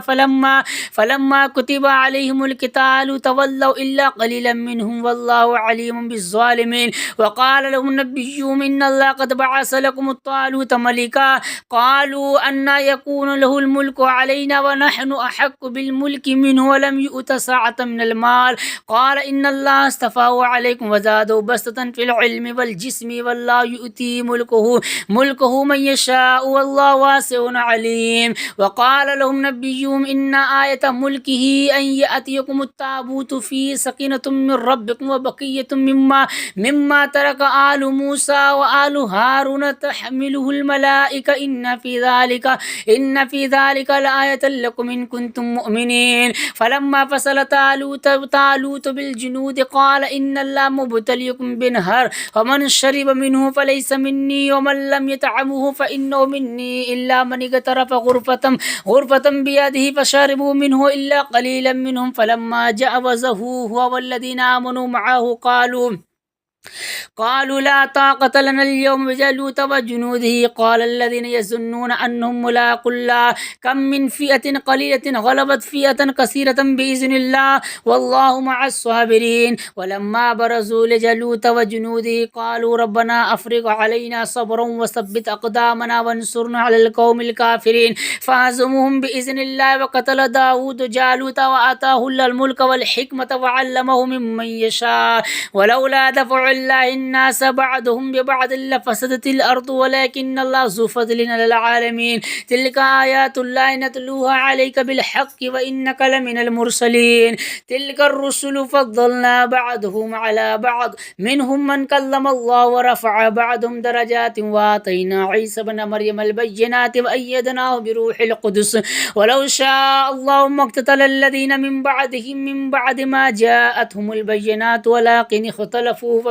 فلما كتب عليهم القتال تولوا إلا قليلا منهم والله عليم بالظالمين. وقال لهم نبيهم إن الله قد بعث لكم طالوت ملكا قالوا أن يكون له الملك علينا ونحن أحق بالملك منه ولم يؤت ساعة من المال قال إن الله اصطفاه عليكم وزاده بسطة في العلم والجسم والله يؤتي ملكه من يشاء والله واسع عليم. وقال لهم نبيهم إن آية ملكه أن يأتيكم التابوت فيه سكينة من ربكم وبقية مما ترك آل موسى وآل هارون تحمله الملائكة إن في ذلك لآية لكم إن كنتم مؤمنين. فلما فصل طالوت بالجنود قال إن الله مبتليكم بنهر ومن شرب منه فليس مني ومن لم يطعمه فإنه مني إلا من اغترف غرفة بيده فشربوا منه إلا قليلا منهم فلما جاوزه هو والذين آمنوا معه قالوا لا طاقة لنا اليوم بجالوت وجنوده قال الذين يظنون أنهم ملاقو الله كم من فئة قليلة غلبت فئة كثيرة بإذن الله والله مع الصابرين. ولما برزوا لجالوت وجنوده قالوا ربنا أفرغ علينا صبرا وثبت أقدامنا وانصرنا على القوم الكافرين فهزموهم بإذن الله. وقتل داود جالوت وآتاه الملك والحكمة وعلمه ممن يشاء ولولا دفع الله الناس بعضهم ببعض لفسدت الأرض ولكن الله ذو فضل على العالمين. تلك آيات الله نتلوها عليك بالحق وإنك لمن المرسلين. تلك الرسل فضلنا بعضهم على بعض منهم من كلم الله ورفع بعضهم درجات وآتينا عيسى بن مريم البينات وأيدناه بروح القدس ولو شاء الله ما اقتتل الذين من بعدهم من بعد ما جاءتهم البينات ولكن اختلفوا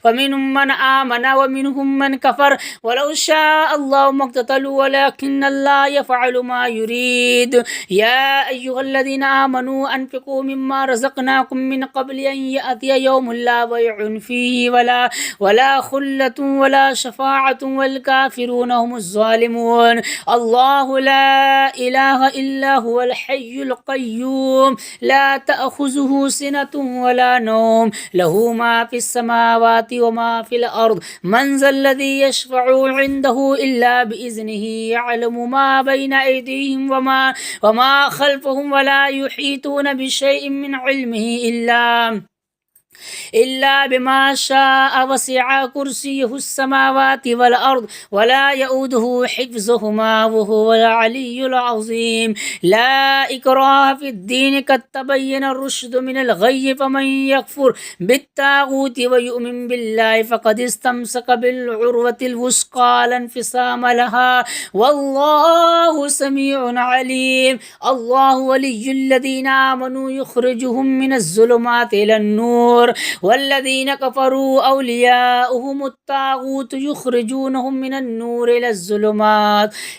ومنهم من آمن ومنهم من كفر ولو شاء الله ما اقتتلوا ولكن الله يفعل ما يريد. يا أيها الذين آمنوا أنفقوا مما رزقناكم من قبل أن يأتي يوم لا بيع فيه ولا خلة ولا شفاعة والكافرون هم الظالمون. الله لا إله إلا هو الحي القيوم لا تأخذه سنة ولا نوم له ما في السماوات وما في الأرض من ذا الذي يشفع عنده إلا بإذنه يعلم ما بين أيديهم وما خلفهم ولا يحيطون بشيء من علمه إلا بما شاء وسع كرسيه السماوات والأرض ولا يؤوده حفظهما وهو العلي العظيم. لا إكراه في الدين قد تبين الرشد من الغي فمن يكفر بالطاغوت ويؤمن بالله فقد استمسك بالعروة الوثقى لا انفصام لها والله سميع عليم. الله ولي الذين آمنوا يخرجهم من الظلمات إلى النور والذين كفروا أولياؤهم الطاغوت يخرجونهم من النور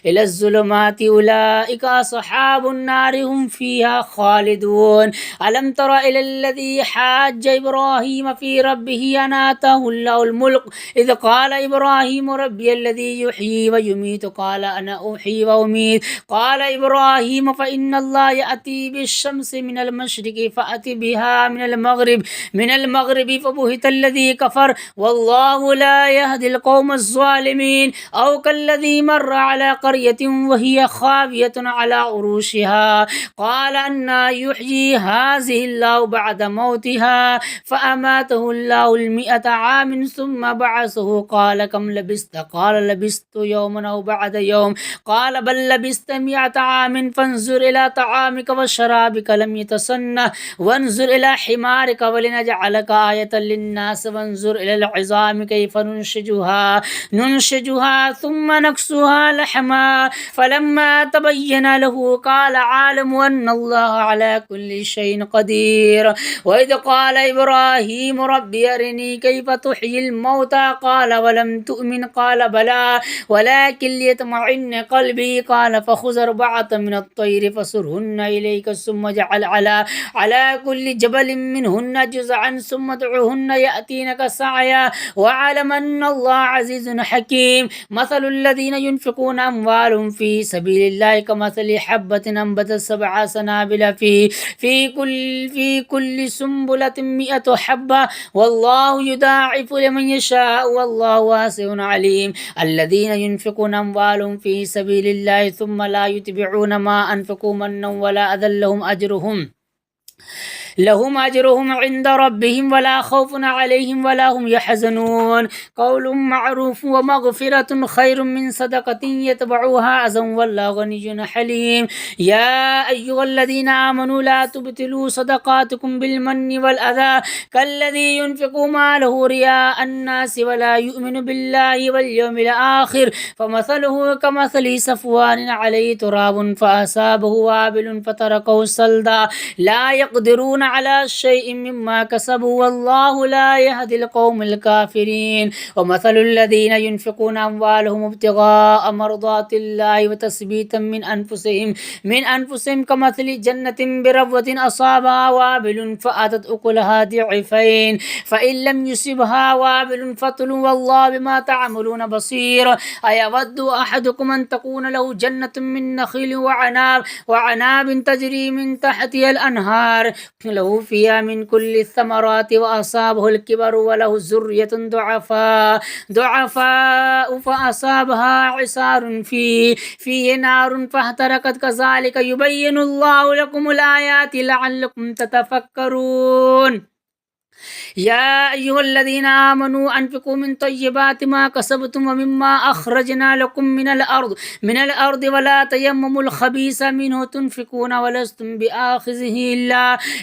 إلى الظلمات أولئك أصحاب النار هم فيها خالدون. ألم تر إلى الذي حاج إبراهيم في ربه أن آتاه الله الملك إذ قال إبراهيم ربي الذي يحيي ويميت قال أنا أحيي وأميت قال إبراهيم فإن الله يأتي بالشمس من المشرق فأتي بها من المغرب فبهت الذي كفر والله لا يهدي القوم الظالمين. أو كالذي مر على قرية وهي خاوية على عروشها قال أنى يحيي هذه الله بعد موتها فأماته الله 100 عام ثم بعثه قال كم لبثت قال لبثت يوما أو بعد يوم قال بل لبثت 100 عام فانظر إلى طعامك وشرابك لم يتسنه وانظر إلى حمارك ولنجعلك آية للناس وانظر إلى العظام كيف ننشجها ثم نكسوها لحما فلما تبين له قال عالم أن الله على كل شيء قدير. وإذ قال إبراهيم ربي أرني كيف تحيي الموتى قال ولم تؤمن قال بلى ولكن ليطمئن قلبي قال فخذ 4 من الطير فصرهن إليك ثم اجعل على كل جبل منهن جزعا ثم ادعهن يأتينك سعيا واعلم أن الله عزيز حكيم. مثل الذين ينفقون أموالهم في سبيل الله كمثل حبة أنبتت 7 سنابل في كل سنبلة 100 حبة والله يضاعف لمن يشاء والله واسع عليم. الذين ينفقون أموالهم في سبيل الله ثم لا يتبعون ما أنفقوا منا ولا أذى لهم أجرهم عند ربهم ولا خوف عليهم ولا هم يحزنون. قول معروف ومغفرة خير من صدقة يتبعها أذى والله غني حليم. يا أيها الذين آمنوا لا تبطلوا صدقاتكم بالمن والأذى كالذي ينفق ماله رياء الناس ولا يؤمن بالله واليوم الآخر فمثله كمثل صفوان عليه تراب فأصابه وابل فتركه صلدا لا يقدرون على شيء مما كسبوا والله لا يهدي القوم الكافرين. ومثل الذين ينفقون أموالهم ابتغاء مرضات الله وتثبيتا من أنفسهم كمثل جنة بربوة أصابها وابل فآتت أكلها ضعفين فإن لم يصبها وابل فطل والله بما تعملون بصير. أيود أحدكم أن تكون له جنة من نخيل وعناب تجري من تحتها الأنهار له فيها من كل الثمرات وأصابه الكبر وله ذرية ضعفاء فأصابها عصار فيه نار فاحترقت كذلك يبين الله لكم الآيات لعلكم تتفكرون. يا أيها الذين آمنوا أنفقوا من طيبات ما كسبتم ومما أخرجنا لكم من الأرض ولا تيمموا الخبيث منه تنفقون ولستم بآخذه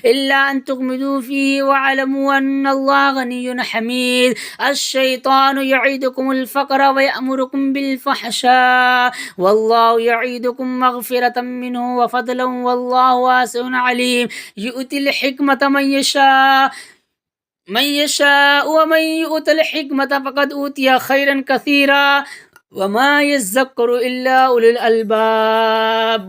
إلا أن تغمدوا فيه واعلموا أن الله غني حميد. الشيطان يعيدكم الفقر ويأمركم بالفحشاء والله يعيدكم مغفرة منه وفضلا والله واسع عليم. يؤتي الحكمة من يشاء من यशाअ वमन यु'तल हिकमत फक़द ऊतिया खैरन कसीरा वमा यज़्ज़करु इल्ला उलुल अलबाब।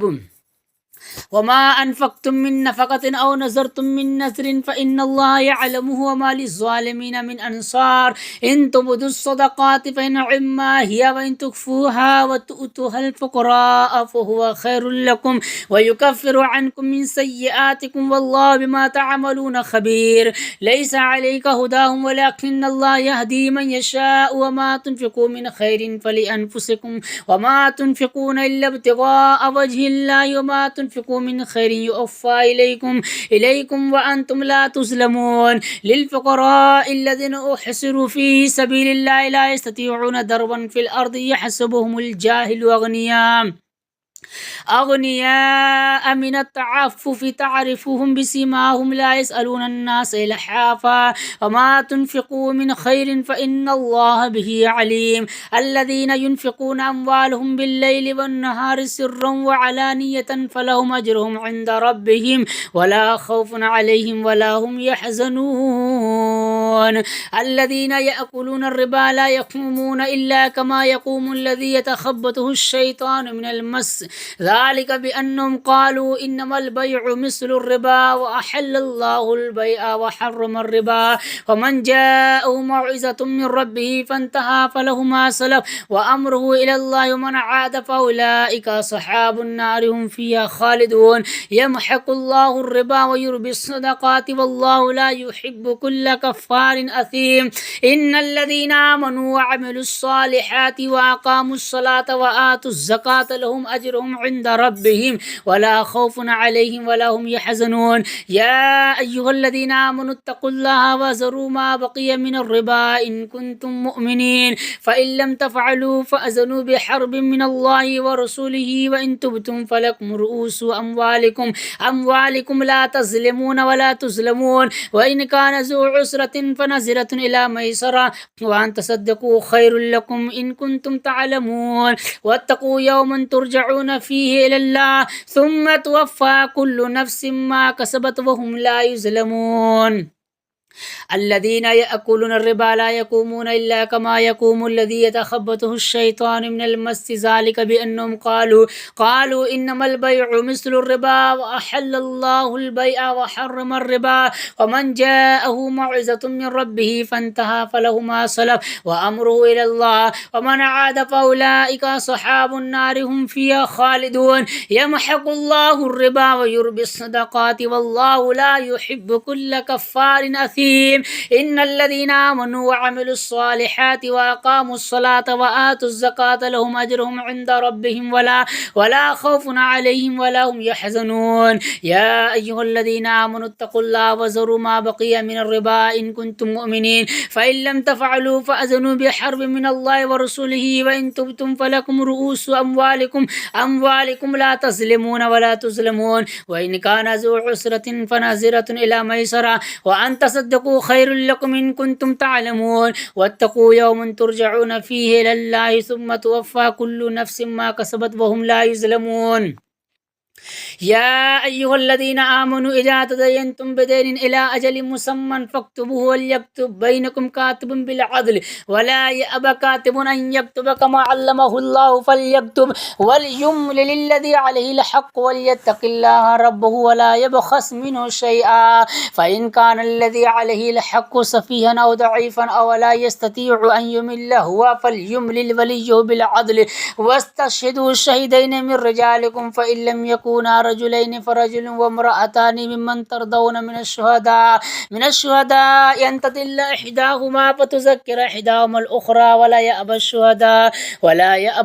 वमा अनफक़्तुम मिन नफ़क़तिन औ नज़रतुम मिन नज़रिन फ़इन्नल्लाह यअलमुहु वमा लिज़्ज़ालिमीन मिन अंसार इन तुब्दुस सदक़ाति फ़इन्निअम्मा हिय व इन तुख़्फ़ूहा व तु'तूहल फ़ुक़राअ फ़हुवा खैरुल लकुम व युकफ़्फ़िरु अन्कुम मिन सय्यिआतिकुम वल्लाहु बिमा तअमलून ख़बीर। लैसा अलैका हुदाहुम वलकिन्नल्लाह यहदी मन यशाअ वमा तुनफ़िक़ू मिन खैरिन फ़लिअन्फ़ुसिकुम वमा तुनफ़िक़ून इल्ला इब्तिग़ाअ वजहिल्लाहि वमा तुनफ़िक़ू मिन खैरिन युवफ़्फ़ा इलैकुम व अंतुम ला तुज़लमून। लिलफ़ुक़राइल्लज़ीना उहसिरू फ़ी सबीलिल्लाहि ला यस्ततीऊन दरबन फ़िल अर्दि यहसबुहुमुल जाहिलु अग़नियाअ मिन अत्तअफ़्फ़ुफ़ि तअरिफ़ुहुम बिसीमाहुम ला यसअलून अन्नास इल्हाफ़ा वमा तुनफ़िक़ू मिन खैरिन फ़इन्नल्लाह बिही अलीम। अल्लज़ीना युनफ़िक़ून अम्वालहुम बिल्लैलि वन्नहारि सिर्रन व अलानियतन फ़लहुम अज्रुहुम इंद रब्बिहिम वला खौफ़ुन अलैहिम वला हुम यहज़नून। अल्लज़ीना यअकुलून अर्रिबा ला यक़ूमून इल्ला कमा यक़ूमु अल्लज़ी यतख़ब्बतुहु अश्शैतानु मिनल मस ज़ालिक बिअन्नहुम क़ालू इन्नमल बैउ मिस्लुर रिबा व अहल्लल्लाहुल बैअ व हर्रमर रिबा फमन जाअहु मौइज़तुम मिन रब्बिही फंतहा फलहु मा सलफ व अम्रुहु इलल्लाहि व मन आद फउलाइका अस्हाबुन नारि हुम फ़ीहा ख़ालिदून। यमहकुल्लाहु अर्रिबा व युर्बिस सदक़ाति वल्लाहु ला युहिब्बु कुल्ल कफ़्फ़ारिन असीम। इन्नल्लज़ीना आमनू व अमिलुस सालिहाति व अक़ामुस सलाता व आतुज़ ज़काता लहुम अज्रुहुम इंद रब्बिहिम वला खौफ़ुन अलैहिम वला हुम यहज़नून। या अय्युहल्लज़ीना आमनू इत्तक़ुल्लाहा व ज़रू मा बक़िय मिनर रिबा इन कुंतुम मुअमिनीन फ़इन लम तफ़अलू फ़अज़नू बिहर्बिन मिनल्लाहि व रसूलिही व इन तुब्तुम फ़लकुम रुऊसु अम्वालिकुम ला तज़लिमून व ला तुज़लमून व इन कान ज़ू उसरतिन फ़नज़िरतुन इला मैसरा व अन तसद्दक़ू खैरुल लकुम इन कुंतुम तअलमून। वत्तक़ू यौमन तुरजऊन फ़ीहि इलल्लाह सुम्मा तुवफ़्फ़ा कुल्लु नफ़्सिम मा कसबत व हुम ला युज़लमून। الذين يأكلون الربا لا يقومون إلا كما يقوم الذي يتخبطه الشيطان من المس ذلك بأنهم قالوا إنما البيع مثل الربا وأحل الله البيع وحرم الربا ومن جاءه موعظة من ربه فانتهى فله ما سلف وأمره إلى الله ومن عاد فأولئك أصحاب النار هم فيها خالدون. يمحق الله الربا ويربي الصدقات والله لا يحب كل كفار أثيم. إن الذين آمنوا وعملوا الصالحات وأقاموا الصلاة وآتوا الزكاة لهم أجرهم عند ربهم ولا خوف عليهم ولا هم يحزنون. يا أيها الذين آمنوا اتقوا الله وذروا ما بقي من الربا إن كنتم مؤمنين فإن لم تفعلوا فأذنوا بحرب من الله ورسوله وإن تبتم فلكم رؤوس أموالكم لا تظلمون ولا تظلمون وإن كان ذو عسرة فنظرة إلى ميسرة وأن تصدقوا خير لكم إن كنتم تعلمون. واتقوا يوما ترجعون فيه إلى الله ثم توفى كل نفس ما كسبت وهم لا يظلمون. يا أيها الذين آمنوا إذا تدينتم بدين إلى أجل مسمى فاكتبوه وليكتب بينكم كاتب بالعدل ولا يأبى كاتب أن يكتب كما علمه الله فليكتب وليملل الذي عليه الحق وليتق الله ربه ولا يبخس منه شيئا فإن كان الذي عليه الحق سفيها أو ضعيفا أو لا يستطيع أن يمل هو فليملل وليه بالعدل واستشهدوا شهيدين من رجالكم فإن لم يكونا رجلين فرجل وامرأتان ممن ترضون من الشهداء أن تضل إحداهما فتذكر إحداهما الأخرى ولا يأبى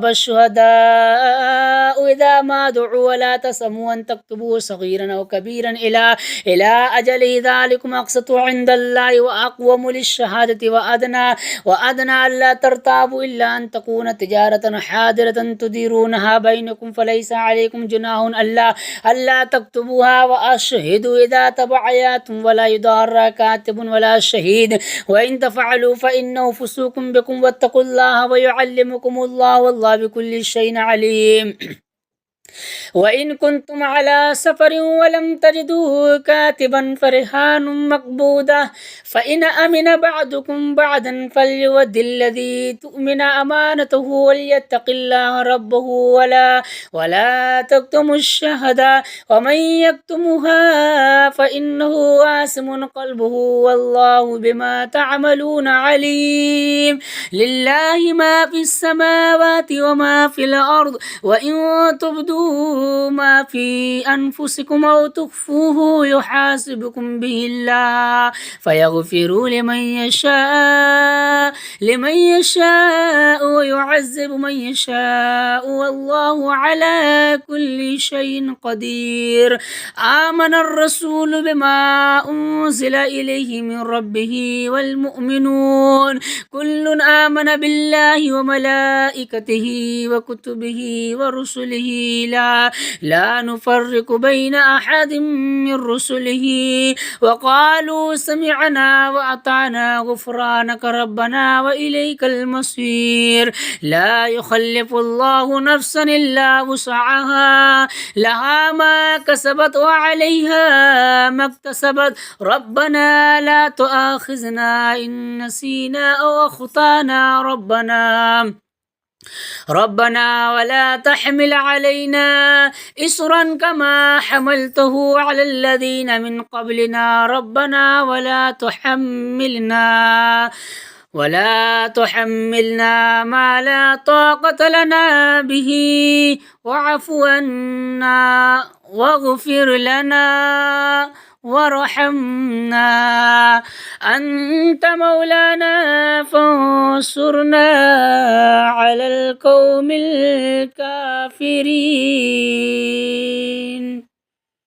الشهداء إذا ما دعوا ولا تسموا أن تكتبوا صغيرا أو كبيرا إلى أجله ذلكم أقسط عند الله وأقوم للشهادة وأدنى ألا ترتابوا إلا أن تكون تجارة حاضرة تديرونها بينكم فليس عليكم جناح ألا تكتبوها وأشهدوا إذا تبايعتم ولا يضار كاتب ولا شهيد وإن تفعلوا فإنه فسوق بكم واتقوا الله ويعلمكم الله والله بكل شيء عليم. وإن كنتم على سفر ولم تجدوا كاتبا فرهان مقبوضة فإن أمن بعضكم بعضا فليؤد الذي تؤمن أمانته وليتق الله ربه ولا تكتموا الشهادة ومن يكتمها فإنه آثم قلبه والله بما تعملون عليم. لله ما في السماوات وما في الأرض وإن تبدوا ما في أنفسكم أو تخفوه يحاسبكم به الله فيغفر لمن يشاء ويعذب من يشاء والله على كل شيء قدير. آمن الرسول بما أنزل إليه من ربه والمؤمنون كل آمن بالله وملائكته وكتبه ورسله لا نفرق بين أحد من رسله وقالوا سمعنا وأطعنا غفرانك ربنا وإليك المصير. لا يخلف الله نفسا إلا وسعها لها ما كسبت وعليها ما اكتسبت ربنا لا تؤاخذنا إن نسينا أو أخطأنا ربنا ولا تحمل علينا إصرا كما حملته على الذين من قبلنا ربنا ولا تحملنا ما لا طاقة لنا به واعف عنا واغفر لنا وارحمنا أنت مولانا فانصرنا على القوم الكافرين.